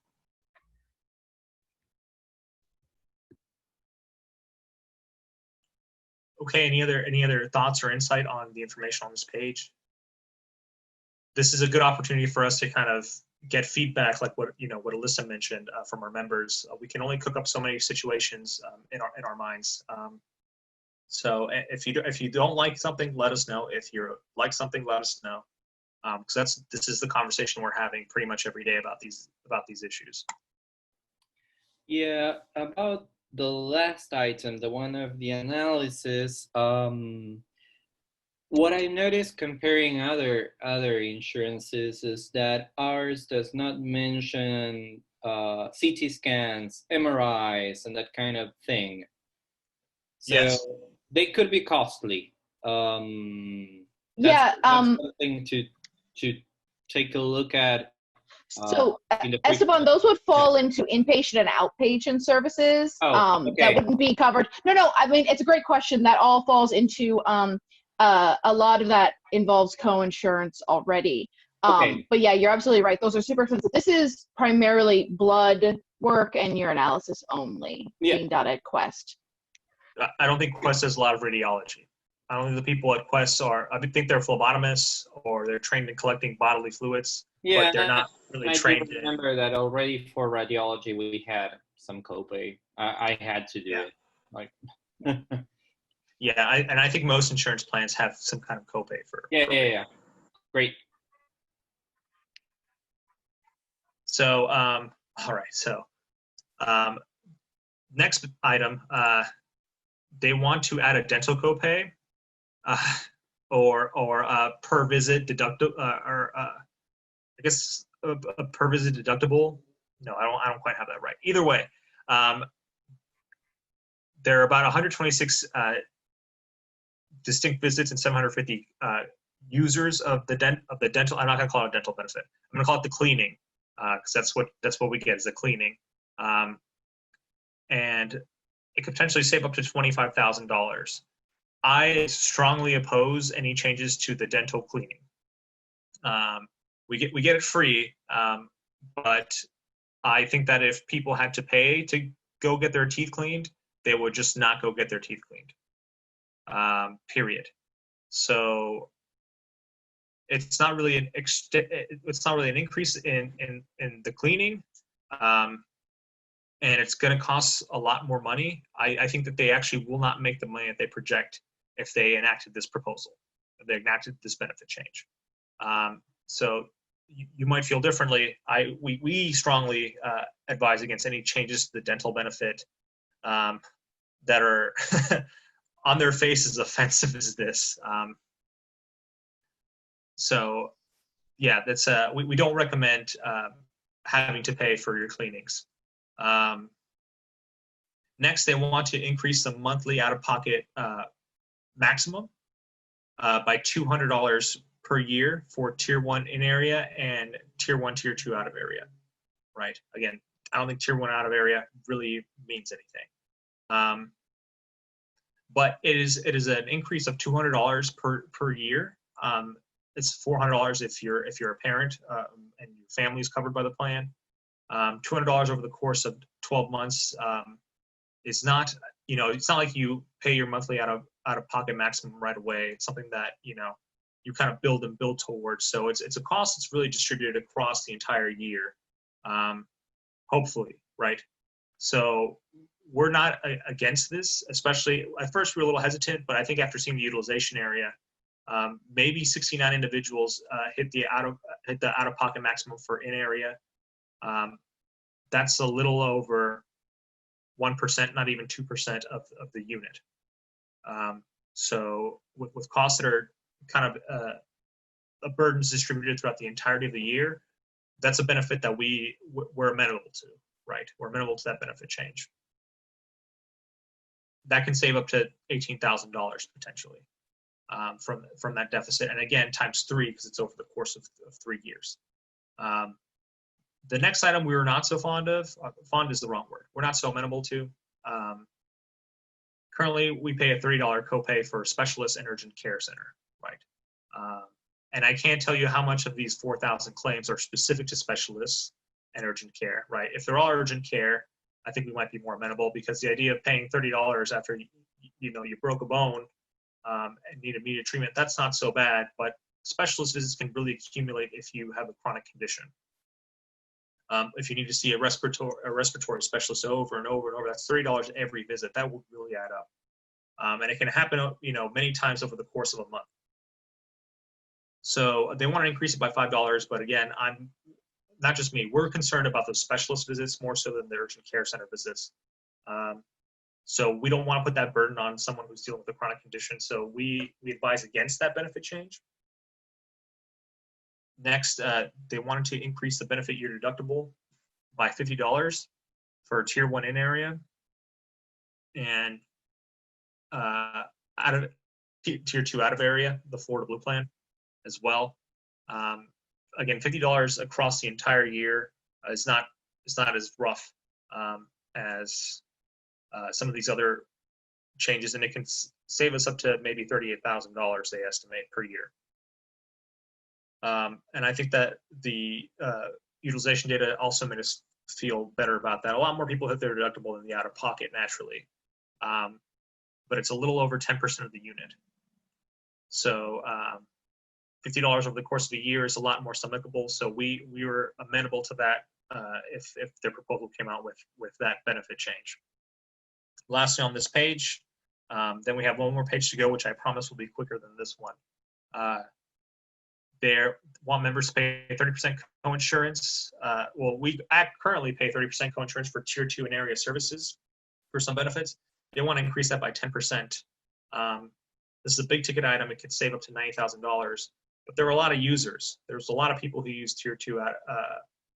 Okay, any other thoughts or insight on the information on this page? This is a good opportunity for us to kind of get feedback, like what Alyssa mentioned from our members. We can only cook up so many situations in our minds. So if you don't like something, let us know. If you like something, let us know. Because this is the conversation we're having pretty much every day about these issues. Yeah, about the last item, the one of the analysis, what I noticed comparing other insurances is that ours does not mention CT scans, MRIs, and that kind of thing. So yes. They could be costly. Yeah. That's something to take a look at. So, Esteban, those would fall into inpatient and outpatient services. Okay. That wouldn't be covered. No, I mean, it's a great question. That all falls into, a lot of that involves co-insurance already. Okay. But yeah, you're absolutely right. Those are super expensive. This is primarily blood work and urinalysis only being done at Quest. I don't think Quest does a lot of radiology. I don't think the people at Quest I think they're phlebotomists or they're trained in collecting bodily fluids. Yeah, but they're not really trained. I remember that already for radiology we had some copay. I had to do it. Like. Yeah, I think most insurance plans have some kind of copay for. Yeah. Great. So, all right. So, next item, they want to add a dental copay, or per visit deductible, or I guess a per visit deductible. No, I don't quite have that right. Either way, there are about 126 distinct visits and 750 users of the dental. I'm not going to call it a dental benefit. I'm going to call it the cleaning, because that's what we get is the cleaning, and it could potentially save up to $25,000. I strongly oppose any changes to the dental cleaning. We get it free, but I think that if people had to pay to go get their teeth cleaned, they would just not go get their teeth cleaned. Period. So it's not really an increase in the cleaning, and it's going to cost a lot more money. I think that they actually will not make the money that they project if they enacted this proposal, if they enacted this benefit change. So you might feel differently. We strongly advise against any changes to the dental benefit that are on their face as offensive as this. So yeah, that's we don't recommend having to pay for your cleanings. Next, they want to increase the monthly out-of-pocket maximum by $200 per year for Tier 1 in area and Tier 1, Tier 2 out of area, right? Again, I don't think Tier 1 out of area really means anything. But it is an increase of $200 per year. It's $400 if you're a parent and your family is covered by the plan. $200 over the course of 12 months is not, it's not like you pay your monthly out of pocket maximum right away. It's something that you kind of build towards. So it's a cost that's really distributed across the entire year, hopefully, right? So we're not against this, especially at first we were a little hesitant, but I think after seeing the utilization area, maybe 69 individuals hit the out-of-pocket maximum for in area. That's a little over 1%, not even 2% of the unit. So with costs that are kind of burdens distributed throughout the entirety of the year, that's a benefit that we're amenable to, right? We're amenable to that benefit change. That can save up to $18,000 potentially from that deficit, and again times 3 because it's over the course of 3 years. The next item we were not so fond of, fond is the wrong word, we're not so amenable to. Currently, we pay a $30 copay for a specialist and urgent care center, right? And I can't tell you how much of these 4,000 claims are specific to specialists and urgent care, right? If they're all urgent care, I think we might be more amenable, because the idea of paying $30 after you broke a bone and need immediate treatment, that's not so bad. But specialist visits can really accumulate if you have a chronic condition. If you need to see a respiratory specialist over and over and over, that's $30 every visit. That will really add up, and it can happen, many times over the course of a month. So they want to increase it by $5, but again, I'm not just me. We're concerned about those specialist visits more so than the urgent care center visits. So we don't want to put that burden on someone who's dealing with a chronic condition. So we advise against that benefit change. Next, they wanted to increase the benefit year deductible by $50 for Tier 1 in area, and out of Tier 2 out of area, the Florida Blue plan as well. Again, $50 across the entire year is not as rough as some of these other changes, and it can save us up to maybe $38,000 they estimate per year. And I think that the utilization data also made us feel better about that. A lot more people hit their deductible than the out-of-pocket naturally, but it's a little over 10% of the unit. So $50 over the course of a year is a lot more stomachable. So we were amenable to that if their proposal came out with that benefit change. Lastly, on this page, then we have one more page to go, which I promise will be quicker than this one. They want members to pay 30% coinsurance. Well, we currently pay 30% coinsurance for Tier 2 and area services for some benefits. They want to increase that by 10%. This is a big ticket item. It could save up to $90,000. But there are a lot of users. There's a lot of people who use Tier 2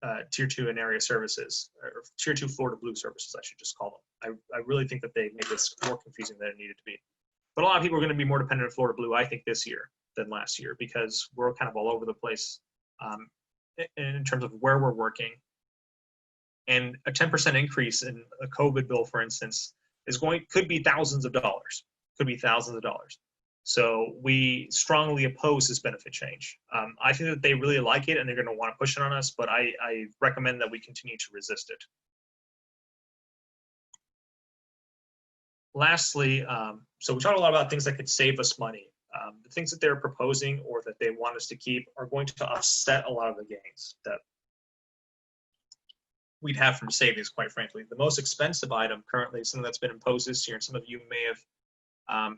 and area services, or Tier 2 Florida Blue services, I should just call them. I really think that they made this more confusing than it needed to be. But a lot of people are going to be more dependent on Florida Blue, I think, this year than last year, because we're kind of all over the place in terms of where we're working. And a 10% increase in a COVID bill, for instance, could be thousands of dollars. So we strongly oppose this benefit change. I think that they really like it and they're going to want to push it on us, but I recommend that we continue to resist it. lastly, so we talked a lot about things that could save us money. The things that they're proposing or that they want us to keep are going to offset a lot of the gains that we'd have from savings, quite frankly. The most expensive item currently, something that's been imposed this year, and some of you may have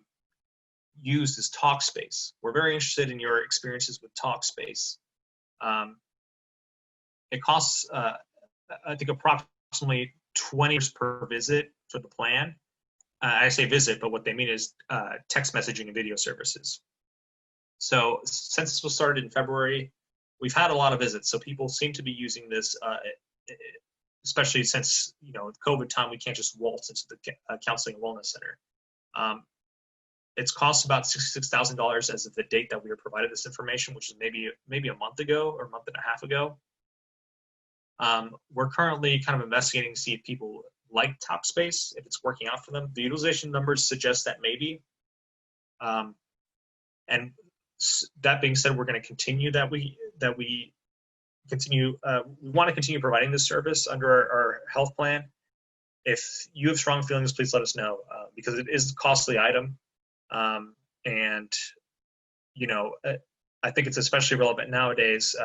used, is Talkspace. We're very interested in your experiences with Talkspace. It costs, I think, approximately $20 per visit for the plan. I say visit, but what they mean is text messaging and video services. So since this was started in February, we've had a lot of visits. So people seem to be using this, especially since, you know, COVID time, we can't just waltz into the counseling and wellness center. It's cost about $66,000 as of the date that we were provided this information, which is maybe a month ago or a month and a half ago. We're currently kind of investigating to see if people like Talkspace, if it's working out for them. The utilization numbers suggest that maybe. And that being said, we're going to continue we want to continue providing this service under our health plan. If you have strong feelings, please let us know, because it is a costly item. And, you know, I think it's especially relevant nowadays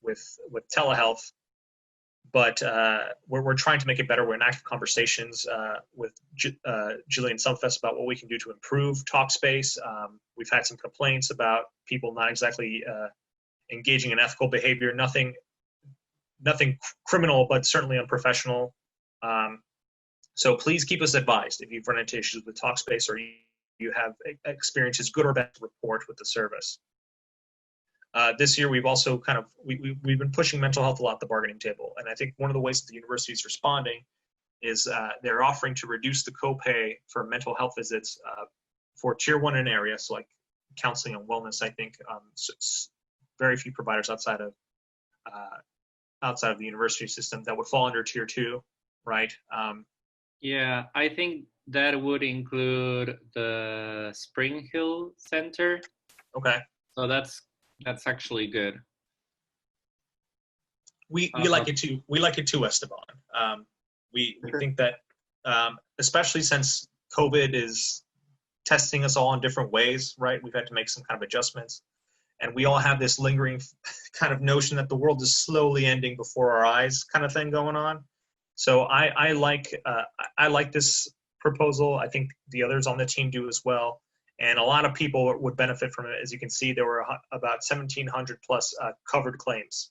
with telehealth. But we're trying to make it better. We're in active conversations with Jillian Sumfest about what we can do to improve Talkspace. We've had some complaints about people not exactly engaging in ethical behavior. Nothing criminal, but certainly unprofessional. So please keep us advised if you've run into issues with Talkspace or you have experiences, good or bad, to report with the service. This year, we've also we've been pushing mental health a lot at the bargaining table. And I think one of the ways that the university is responding is they're offering to reduce the copay for mental health visits for tier 1 in area, so like counseling and wellness. I think very few providers outside of the university system that would fall under tier 2, right? Yeah, I think that would include the Spring Hill Center. Okay. So that's actually good. We like it too. We like it too, Esteban. We think that, especially since COVID is testing us all in different ways, right? We've had to make some kind of adjustments, and we all have this lingering kind of notion that the world is slowly ending before our eyes, kind of thing going on. So I like this proposal. I think the others on the team do as well. And a lot of people would benefit from it. As you can see, there were about 1,700 plus covered claims,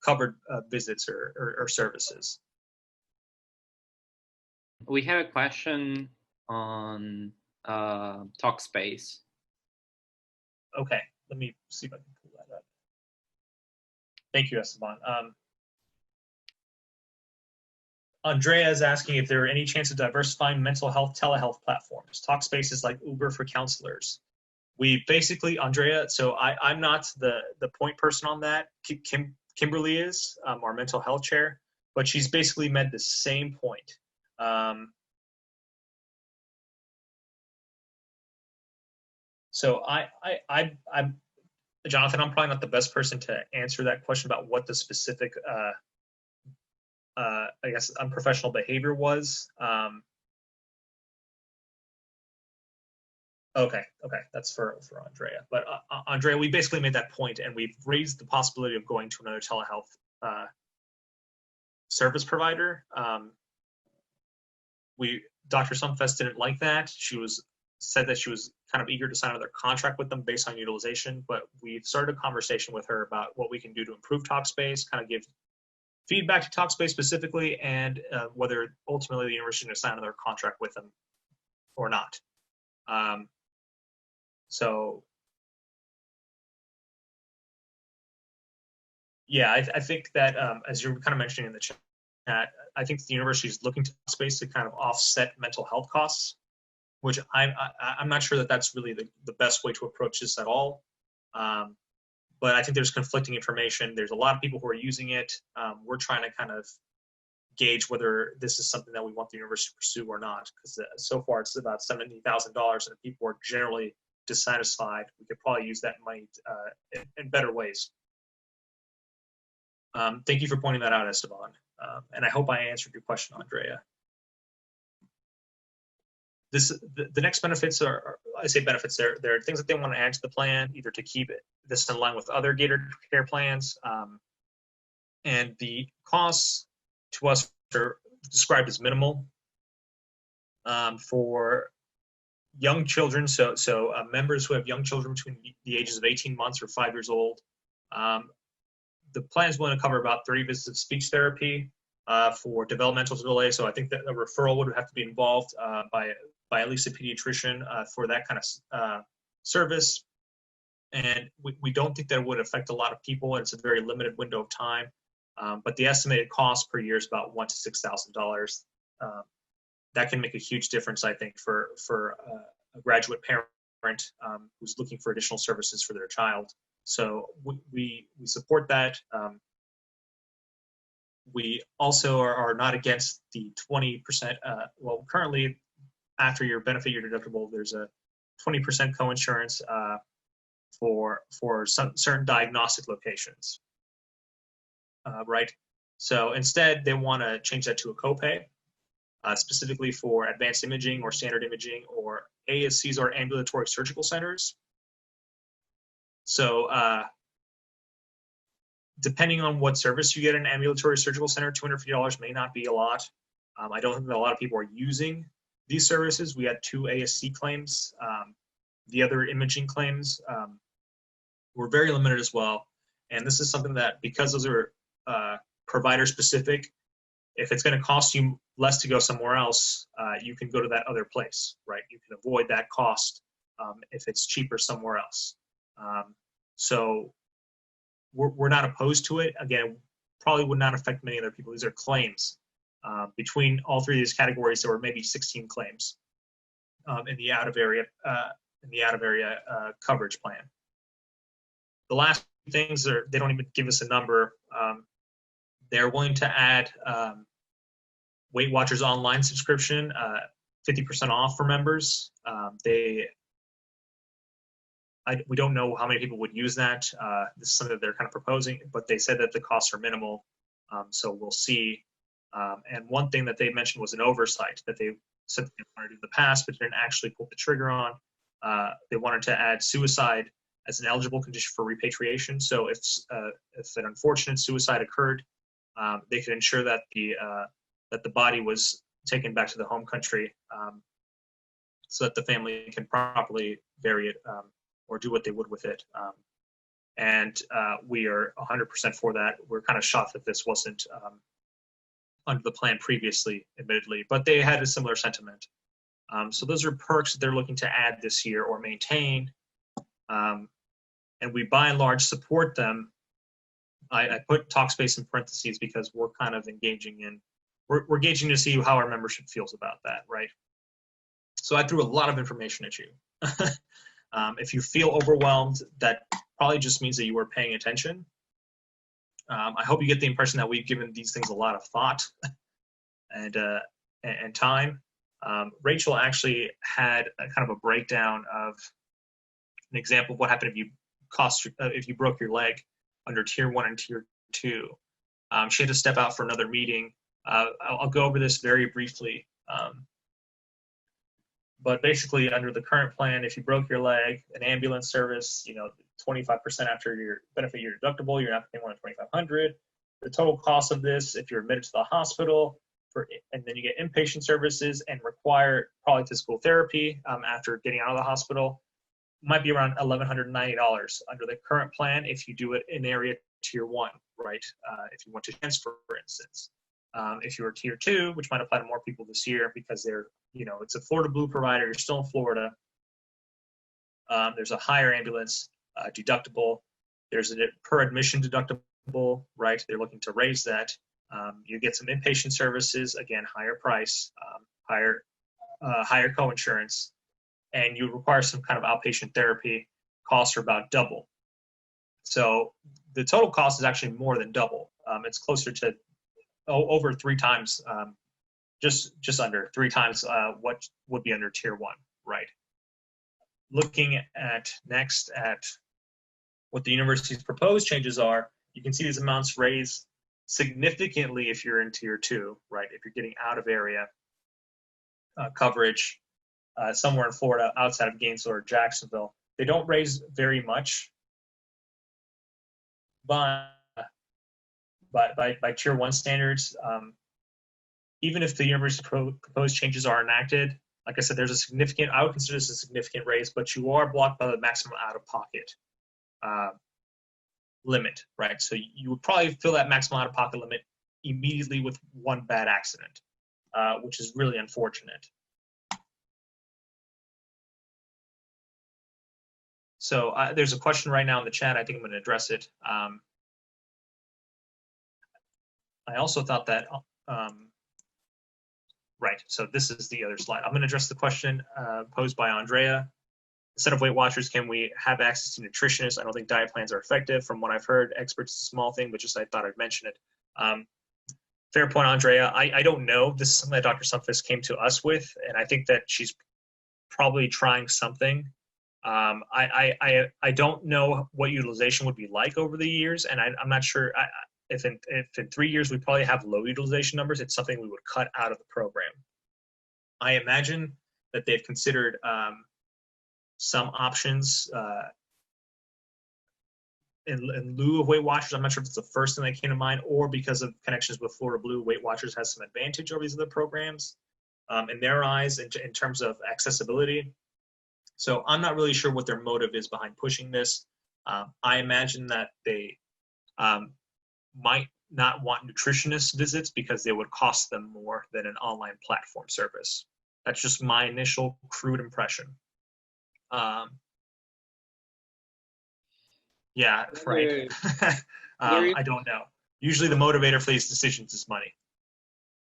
covered visits or services. We have a question on Talkspace. Okay, let me see if I can pull that up. Thank you, Esteban. Andrea is asking if there are any chance of diversifying mental health telehealth platforms. Talkspace is like Uber for counselors. We basically, Andrea, so I'm not the point person on that. Kimberly is our mental health chair, but she's basically made the same point. So I'm Jonathan, I'm probably not the best person to answer that question about what the specific I guess unprofessional behavior was. Okay, that's for Andrea. But Andrea, we basically made that point, and we've raised the possibility of going to another telehealth service provider. Dr. Sumfest didn't like that. She said that she was kind of eager to sign another contract with them based on utilization, but we've started a conversation with her about what we can do to improve Talkspace, kind of give feedback to Talkspace specifically, and whether ultimately the university is going to sign another contract with them or not. So, yeah, I think that as you're kind of mentioning in the chat, I think the university is looking to Talkspace to kind of offset mental health costs, which I'm not sure that that's really the best way to approach this at all. But I think there's conflicting information. There's a lot of people who are using it. We're trying to kind of gauge whether this is something that we want the university to pursue or not, because so far it's about $70,000, and if people are generally dissatisfied, we could probably use that money in better ways. Thank you for pointing that out, Esteban. And I hope I answered your question, Andrea. The next benefits I say benefits, there are things that they want to add to the plan, either to keep this in line with other GatorCare plans, and the costs to us are described as minimal for young children. So members who have young children between the ages of 18 months or 5 years old. The plan is willing to cover about 30 visits of speech therapy for developmental delay. So I think that a referral would have to be involved by at least a pediatrician for that kind of service. And we don't think that it would affect a lot of people. It's a very limited window of time. But the estimated cost per year is about $1,000 to $6,000. That can make a huge difference, I think, for a graduate parent who's looking for additional services for their child. So we support that. We also are not against the 20%. Well, currently, after your benefit year deductible, there's a 20% coinsurance for some certain diagnostic locations, right? So instead, they want to change that to a copay, specifically for advanced imaging or standard imaging or ASCs or ambulatory surgical centers. So depending on what service you get in an ambulatory surgical center, $250 may not be a lot. I don't think that a lot of people are using these services. We had 2 ASC claims. The other imaging claims were very limited as well. And this is something that, because those are provider specific, if it's going to cost you less to go somewhere else, you can go to that other place, right? You can avoid that cost if it's cheaper somewhere else. So we're not opposed to it. Again, probably would not affect many other people. These are claims. Between all 3 of these categories, there were maybe 16 claims in the out of area coverage plan. The last things are, they don't even give us a number. They're willing to add Weight Watchers online subscription, 50% off for members. We don't know how many people would use that. This is something that they're kind of proposing, but they said that the costs are minimal. So we'll see. And one thing that they mentioned was an oversight that they said they wanted to do in the past, but didn't actually pull the trigger on. They wanted to add suicide as an eligible condition for repatriation. So if an unfortunate suicide occurred, they could ensure that the body was taken back to the home country, so that the family can properly bury it or do what they would with it. And we are 100% for that. We're kind of shocked that this wasn't under the plan previously, admittedly, but they had a similar sentiment. So those are perks that they're looking to add this year or maintain. And we, by and large, support them. I put Talkspace in parentheses because we're kind of engaging in, we're gauging to see how our membership feels about that, right? So I threw a lot of information at you. If you feel overwhelmed, that probably just means that you were paying attention. I hope you get the impression that we've given these things a lot of thought and time. Rachel actually had a kind of a breakdown of an example of what happened if you broke your leg under Tier 1 and Tier 2. She had to step out for another meeting. I'll go over this very briefly. But basically, under the current plan, if you broke your leg, an ambulance service, 25% after your benefit year deductible, you're not paying more than $2,500. The total cost of this, if you're admitted to the hospital, and then you get inpatient services and require probably physical therapy after getting out of the hospital, might be around $1,190 under the current plan if you do it in area Tier 1, right? If you want to transfer, for instance. If you were Tier 2, which might apply to more people this year because they're, it's a Florida Blue provider, you're still in Florida. There's a higher ambulance deductible. There's a per admission deductible, right? They're looking to raise that. You get some inpatient services, again, higher price, higher coinsurance, and you require some kind of outpatient therapy. Costs are about double. So the total cost is actually more than double. It's closer to over 3 times, just under 3 times what would be under Tier 1, right? Looking next at what the university's proposed changes are, you can see these amounts raise significantly if you're in Tier 2, right? If you're getting out of area coverage, somewhere in Florida outside of Gainesville or Jacksonville. They don't raise very much, but by Tier 1 standards, even if the university proposed changes are enacted, like I said, there's a significant, I would consider this a significant raise, but you are blocked by the maximum out-of-pocket limit, right? So you would probably fill that maximum out-of-pocket limit immediately with one bad accident, which is really unfortunate. So there's a question right now in the chat. I think I'm going to address it. I also thought that, right, so this is the other slide. I'm going to address the question posed by Andrea. Instead of Weight Watchers, can we have access to nutritionists? I don't think diet plans are effective. From what I've heard, experts is a small thing, but just I thought I'd mention it. Fair point, Andrea. I don't know. This is something that Dr. Sumfus came to us with, and I think that she's probably trying something. I don't know what utilization would be like over the years, and I'm not sure if in 3 years we probably have low utilization numbers. It's something we would cut out of the program. I imagine that they've considered some options in lieu of Weight Watchers. I'm not sure if it's the first thing that came to mind, or because of connections with Florida Blue, Weight Watchers has some advantage over these other programs in their eyes in terms of accessibility. So I'm not really sure what their motive is behind pushing this. I imagine that they might not want nutritionist visits because they would cost them more than an online platform service. That's just my initial crude impression. Yeah, right. I don't know. Usually the motivator for these decisions is money.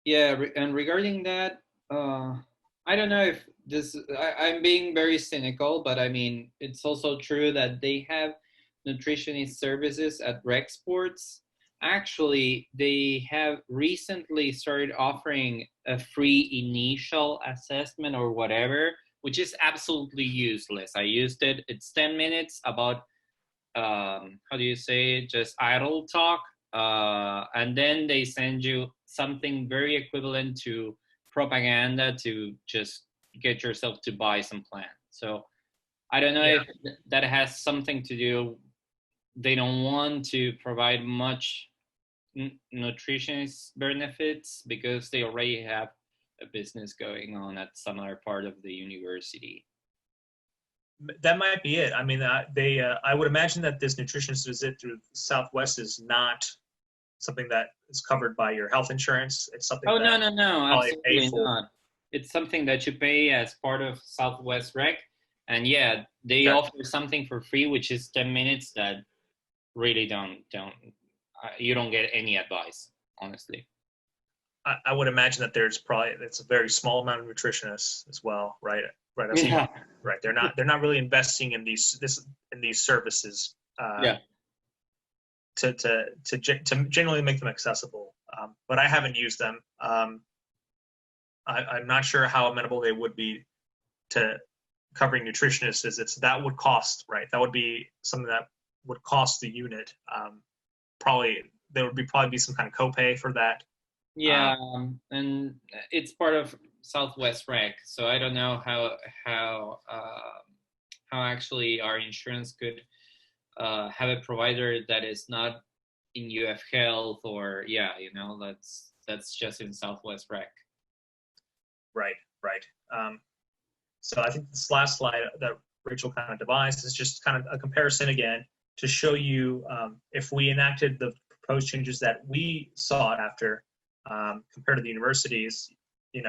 Yeah, and regarding that, I don't know if this, I'm being very cynical, but I mean, it's also true that they have nutritionist services at rec sports. Actually, they have recently started offering a free initial assessment or whatever, which is absolutely useless. I used it. It's 10 minutes about, how do you say, just idle talk. And then they send you something very equivalent to propaganda to just get yourself to buy some plan. So I don't know if that has something to do. They don't want to provide much nutritionist benefits because they already have a business going on at some other part of the university. That might be it. I mean, I would imagine that this nutritionist visit through Southwest is not something that is covered by your health insurance. It's something. Oh, no, absolutely not. It's something that you pay as part of Southwest Rec, and yeah, they offer something for free, which is 10 minutes that really you don't get any advice, honestly. I would imagine that it's a very small amount of nutritionists as well, right? Right. Yeah. Right. They're not really investing in these services. To generally make them accessible. But I haven't used them. I'm not sure how amenable they would be to covering nutritionist visits. That would cost, right? That would be something that would cost the unit. There would probably be some kind of copay for that. Yeah, and it's part of Southwest Rec, so I don't know how actually our insurance could have a provider that is not in UF Health, or that's just in Southwest Rec. Right. So I think this last slide that Rachel kind of devised is just kind of a comparison again to show you if we enacted the proposed changes that we sought after compared to the universities, it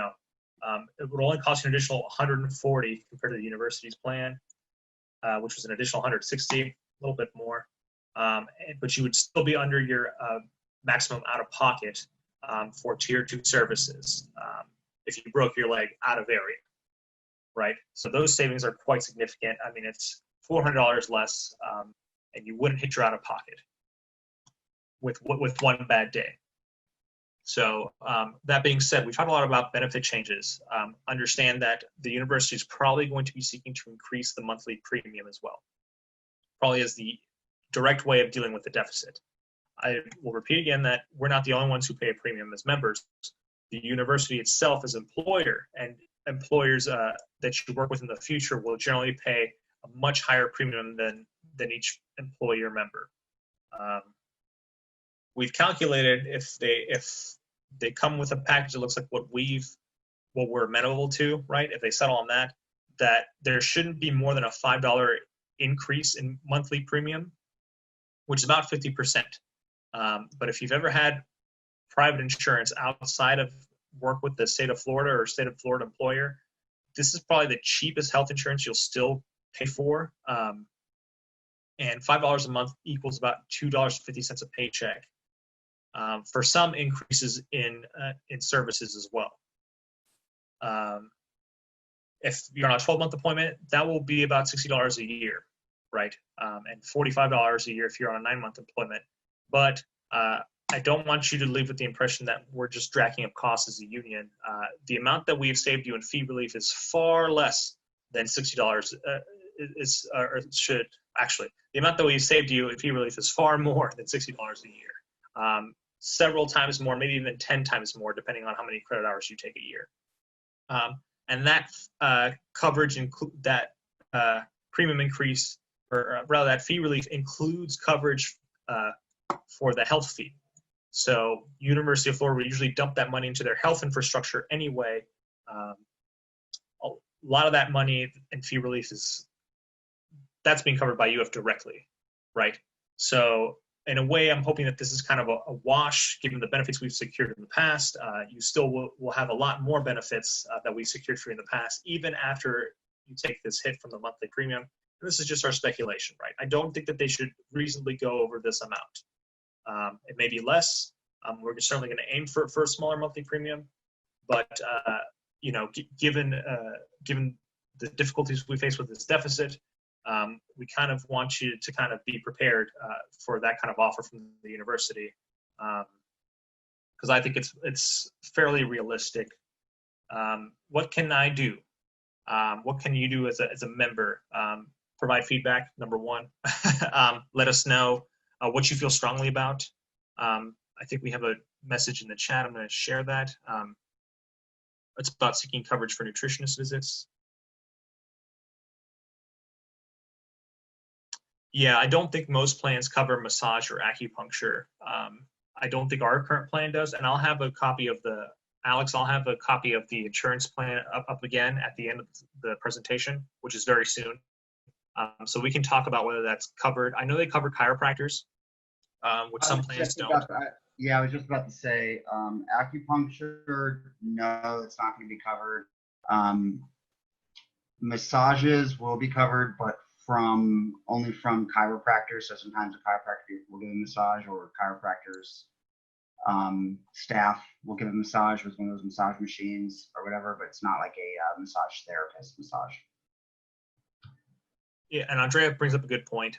would only cost you an additional $140 compared to the university's plan, which was an additional $160, a little bit more. But you would still be under your maximum out-of-pocket for Tier 2 services if you broke your leg out of area, right? So those savings are quite significant. I mean, it's $400 less, and you wouldn't hit your out-of-pocket with one bad day. So that being said, we talked a lot about benefit changes. Understand that the university is probably going to be seeking to increase the monthly premium as well, probably as the direct way of dealing with the deficit. I will repeat again that we're not the only ones who pay a premium as members. The university itself as employer and employers that you work with in the future will generally pay a much higher premium than each employer member. We've calculated if they come with a package that looks like what we're amenable to, right? If they settle on that there shouldn't be more than a $5 increase in monthly premium, which is about 50%. But if you've ever had private insurance outside of work with the state of Florida or state of Florida employer, this is probably the cheapest health insurance you'll still pay for. And $5 a month equals about $2.50 a paycheck. For some increases in services as well. If you're on a 12-month appointment, that will be about $60 a year, right? And $45 a year if you're on a 9-month employment. But I don't want you to leave with the impression that we're just dragging up costs as a union. The amount that we've saved you in fee relief is far less than $60 the amount that we've saved you in fee relief is far more than $60 a year. Several times more, maybe even 10 times more, depending on how many credit hours you take a year. And that coverage, that premium increase, or rather that fee relief includes coverage for the health fee. So University of Florida would usually dump that money into their health infrastructure anyway. A lot of that money in fee relief that's being covered by UF directly, right? So in a way, I'm hoping that this is kind of a wash, given the benefits we've secured in the past. You still will have a lot more benefits that we secured for you in the past, even after you take this hit from the monthly premium. And this is just our speculation, right? I don't think that they should reasonably go over this amount. It may be less. We're certainly going to aim for a smaller monthly premium, but given the difficulties we face with this deficit, we kind of want you to kind of be prepared for that kind of offer from the university, because I think it's fairly realistic. What can I do? What can you do as a member? Provide feedback, number one. Let us know what you feel strongly about. I think we have a message in the chat. I'm going to share that. It's about seeking coverage for nutritionist visits. Yeah, I don't think most plans cover massage or acupuncture. I don't think our current plan does, and I'll have a copy of I'll have a copy of the insurance plan up again at the end of the presentation, which is very soon. So we can talk about whether that's covered. I know they cover chiropractors, which some plans don't. Yeah, I was just about to say, acupuncture, no, it's not going to be covered. Massages will be covered, but only from chiropractors. So sometimes a chiropractor will give a massage, or chiropractors staff will give a massage with one of those massage machines or whatever, but it's not like a massage therapist massage. Yeah, and Andrea brings up a good point.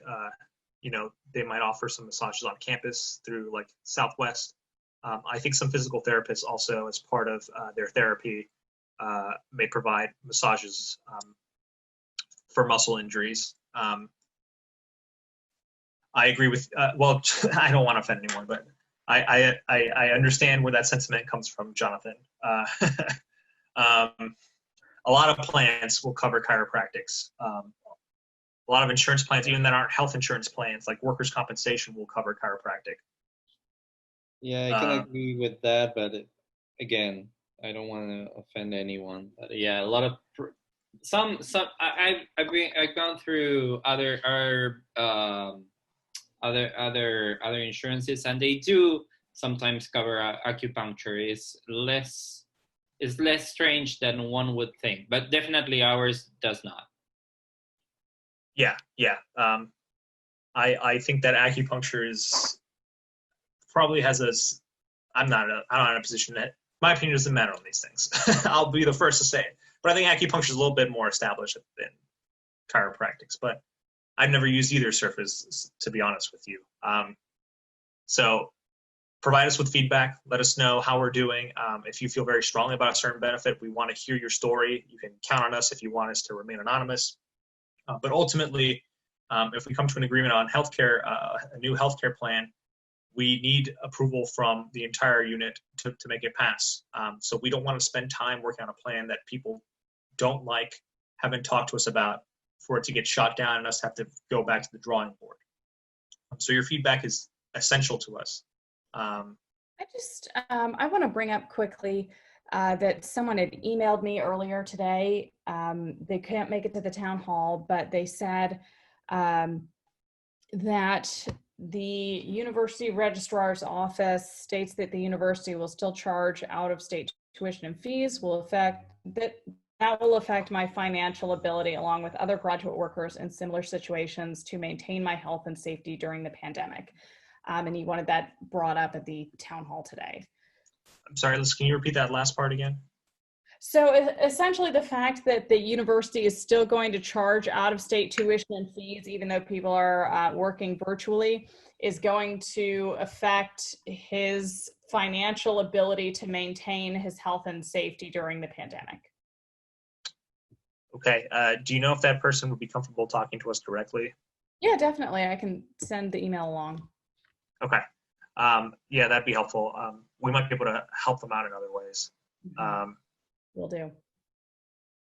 They might offer some massages on campus through like Southwest. I think some physical therapists also, as part of their therapy, may provide massages for muscle injuries. I agree with, well, I don't want to offend anyone, but I understand where that sentiment comes from, Jonathan. A lot of plans will cover chiropractics. A lot of insurance plans, even that aren't health insurance plans, like workers' compensation, will cover chiropractic. Yeah, I can agree with that, but again, I don't want to offend anyone. But yeah, a lot of I've gone through other insurances, and they do sometimes cover acupuncture. It's less strange than one would think, but definitely ours does not. Yeah. I think that acupuncture probably has I'm not in a position that my opinion doesn't matter on these things. I'll be the first to say it. But I think acupuncture is a little bit more established than chiropractics. But I've never used either service, to be honest with you. So provide us with feedback. Let us know how we're doing. If you feel very strongly about a certain benefit, we want to hear your story. You can count on us if you want us to remain anonymous. But ultimately, if we come to an agreement on healthcare, a new healthcare plan, we need approval from the entire unit to make it pass. So we don't want to spend time working on a plan that people don't like, haven't talked to us about, for it to get shot down and us have to go back to the drawing board. So your feedback is essential to us. I want to bring up quickly that someone had emailed me earlier today. They can't make it to the town hall, but they said that the university registrar's office states that the university will still charge out-of-state tuition and fees that will affect my financial ability along with other graduate workers in similar situations to maintain my health and safety during the pandemic. And he wanted that brought up at the town hall today. I'm sorry, Liz, can you repeat that last part again? So essentially the fact that the university is still going to charge out-of-state tuition and fees, even though people are working virtually, is going to affect his financial ability to maintain his health and safety during the pandemic. Okay, do you know if that person would be comfortable talking to us directly? Yeah, definitely. I can send the email along. Okay, yeah, that'd be helpful. We might be able to help them out in other ways. Will do.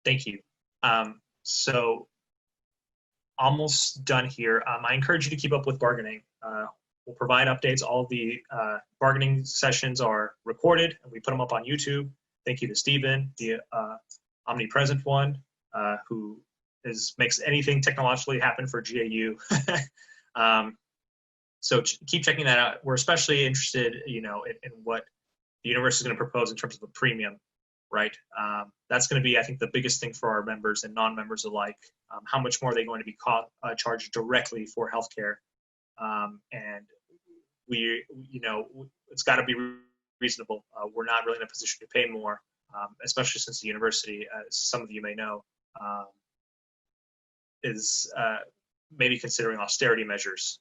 Thank you. So almost done here. I encourage you to keep up with bargaining. We'll provide updates. All of the bargaining sessions are recorded and we put them up on YouTube. Thank you to Stephen, the omnipresent one, who makes anything technologically happen for GAU. So keep checking that out. We're especially interested, in what the university is going to propose in terms of a premium, right? That's going to be, I think, the biggest thing for our members and non-members alike. How much more are they going to be charged directly for healthcare? And it's got to be reasonable. We're not really in a position to pay more, especially since the university, as some of you may know, is maybe considering austerity measures.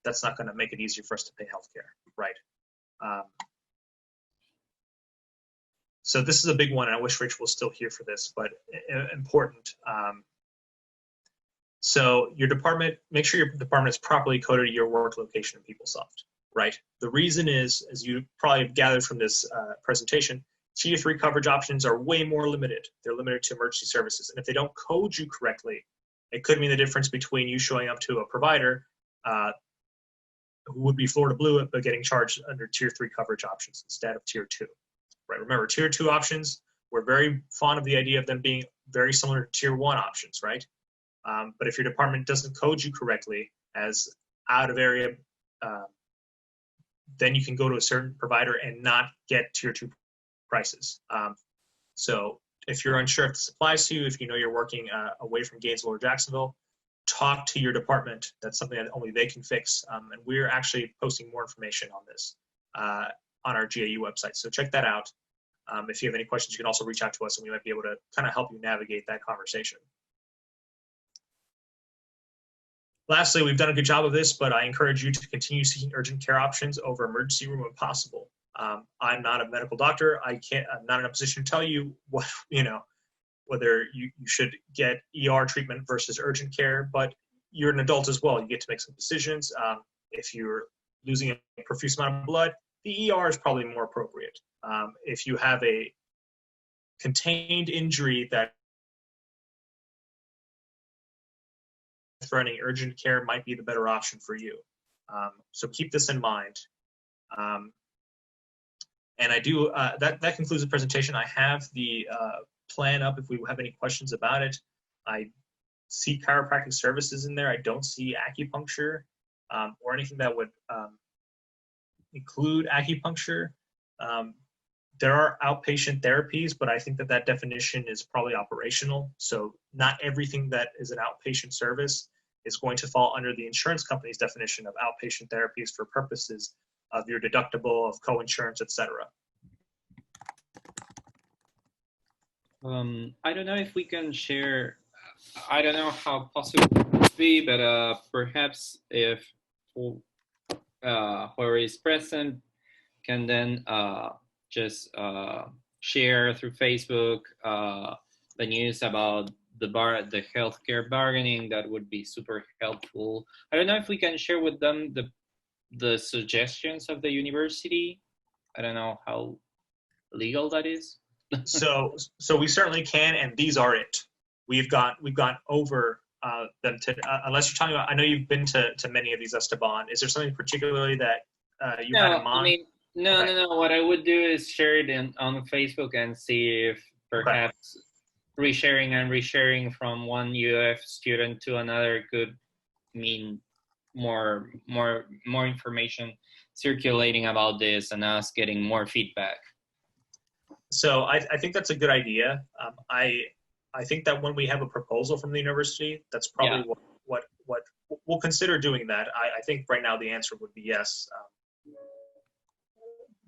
That's not going to make it easier for us to pay healthcare, right? So this is a big one, and I wish Rachel was still here for this, but important. So your department, make sure your department is properly coded to your work location in PeopleSoft, right? The reason is, as you probably have gathered from this presentation, Tier 3 coverage options are way more limited. They're limited to emergency services. And if they don't code you correctly, it could mean the difference between you showing up to a provider who would be Florida Blue, but getting charged under Tier 3 coverage options instead of Tier 2. Right? Remember, Tier 2 options, we're very fond of the idea of them being very similar to Tier 1 options, right? But if your department doesn't code you correctly as out of area, then you can go to a certain provider and not get Tier 2 prices. So if you're unsure if this applies to you, if you know you're working away from Gainesville or Jacksonville, talk to your department. That's something that only they can fix. And we're actually posting more information on this on our GAU website. So check that out. If you have any questions, you can also reach out to us and we might be able to kind of help you navigate that conversation. Lastly, we've done a good job of this, but I encourage you to continue seeking urgent care options over emergency room when possible. I'm not a medical doctor. I'm not in a position to tell you what, whether you should get ER treatment versus urgent care, but you're an adult as well. You get to make some decisions. If you're losing a profuse amount of blood, the ER is probably more appropriate. If you have a contained injury that threatening urgent care might be the better option for you. So keep this in mind. And I do, that concludes the presentation. I have the plan up if we have any questions about it. I see chiropractic services in there. I don't see acupuncture or anything that would include acupuncture. There are outpatient therapies, but I think that definition is probably operational. So not everything that is an outpatient service is going to fall under the insurance company's definition of outpatient therapies for purposes of your deductible, of co-insurance, etc. I don't know if we can share, I don't know how possible it would be, but perhaps if whoever is present can then just share through Facebook the news about the healthcare bargaining, that would be super helpful. I don't know if we can share with them the suggestions of the university. I don't know how legal that is. So we certainly can, and these are it. We've gone over them to, unless you're talking about. I know you've been to many of these, Esteban. Is there something particularly that you had in mind? I mean, no, Okay. no. What I would do is share it on Facebook and see if perhaps resharing and resharing from one UF student to another could mean more information circulating about this and us getting more feedback. So I think that's a good idea. I think that when we have a proposal from the university, that's probably what we'll consider doing that. I think right now the answer would be yes.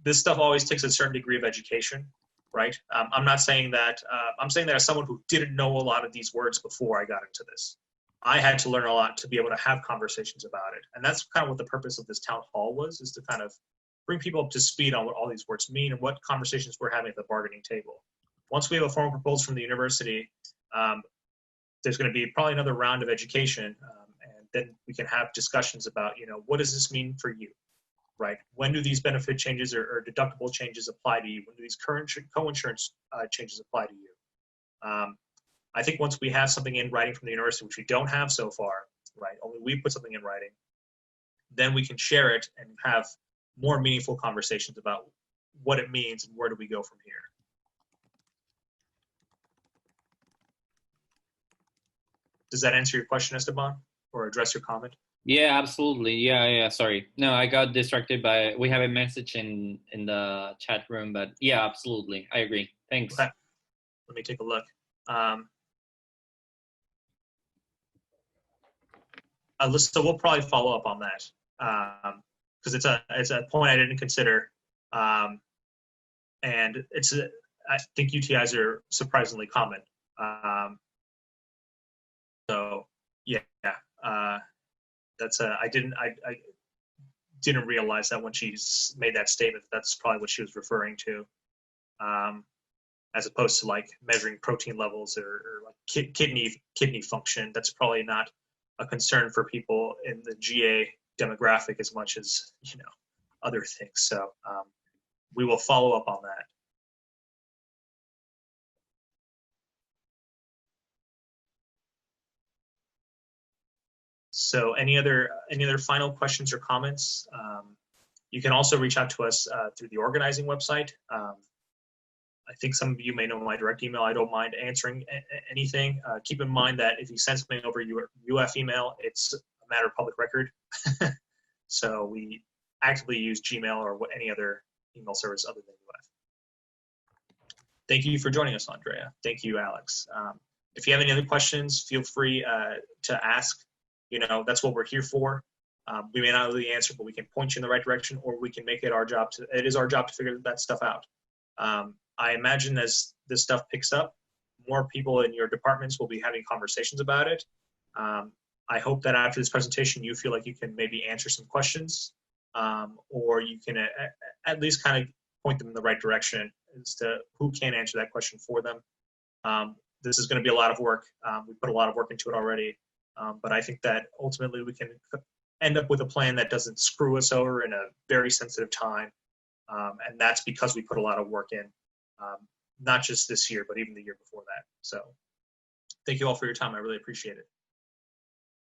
This stuff always takes a certain degree of education, right? I'm not saying that. I'm saying that as someone who didn't know a lot of these words before I got into this, I had to learn a lot to be able to have conversations about it. And that's kind of what the purpose of this town hall was, is to kind of bring people up to speed on what all these words mean and what conversations we're having at the bargaining table. Once we have a formal proposal from the university, there's going to be probably another round of education, and then we can have discussions about, what does this mean for you, right? When do these benefit changes or deductible changes apply to you? When do these current co-insurance changes apply to you? I think once we have something in writing from the university, which we don't have so far, right? Only we put something in writing, then we can share it and have more meaningful conversations about what it means and where do we go from here. Does that answer your question, Esteban, or address your comment? Yeah, absolutely. Yeah. Sorry. No, I got distracted by, we have a message in the chat room, but yeah, absolutely. I agree. Thanks. Okay. Let me take a look. So we'll probably follow up on that because it's a point I didn't consider, and I think UTIs are surprisingly common. So yeah, that's I didn't realize that when she made that statement. That's probably what she was referring to, as opposed to like measuring protein levels or like kidney function. That's probably not a concern for people in the GA demographic as much as other things. So we will follow up on that. So any other final questions or comments? You can also reach out to us through the organizing website. I think some of you may know my direct email. I don't mind answering anything. Keep in mind that if you send something over your UF email, it's a matter of public record. So we actively use Gmail or any other email service other than UF. Thank you for joining us, Andrea. Thank you, Alex. If you have any other questions, feel free to ask. That's what we're here for. We may not know the answer, but we can point you in the right direction, or we can make it our job to. It is our job to figure that stuff out. I imagine as this stuff picks up, more people in your departments will be having conversations about it. I hope that after this presentation, you feel like you can maybe answer some questions, or you can at least kind of point them in the right direction as to who can answer that question for them. This is going to be a lot of work. We put a lot of work into it already, but I think that ultimately we can end up with a plan that doesn't screw us over in a very sensitive time. And that's because we put a lot of work in, not just this year, but even the year before that. So thank you all for your time. I really appreciate it.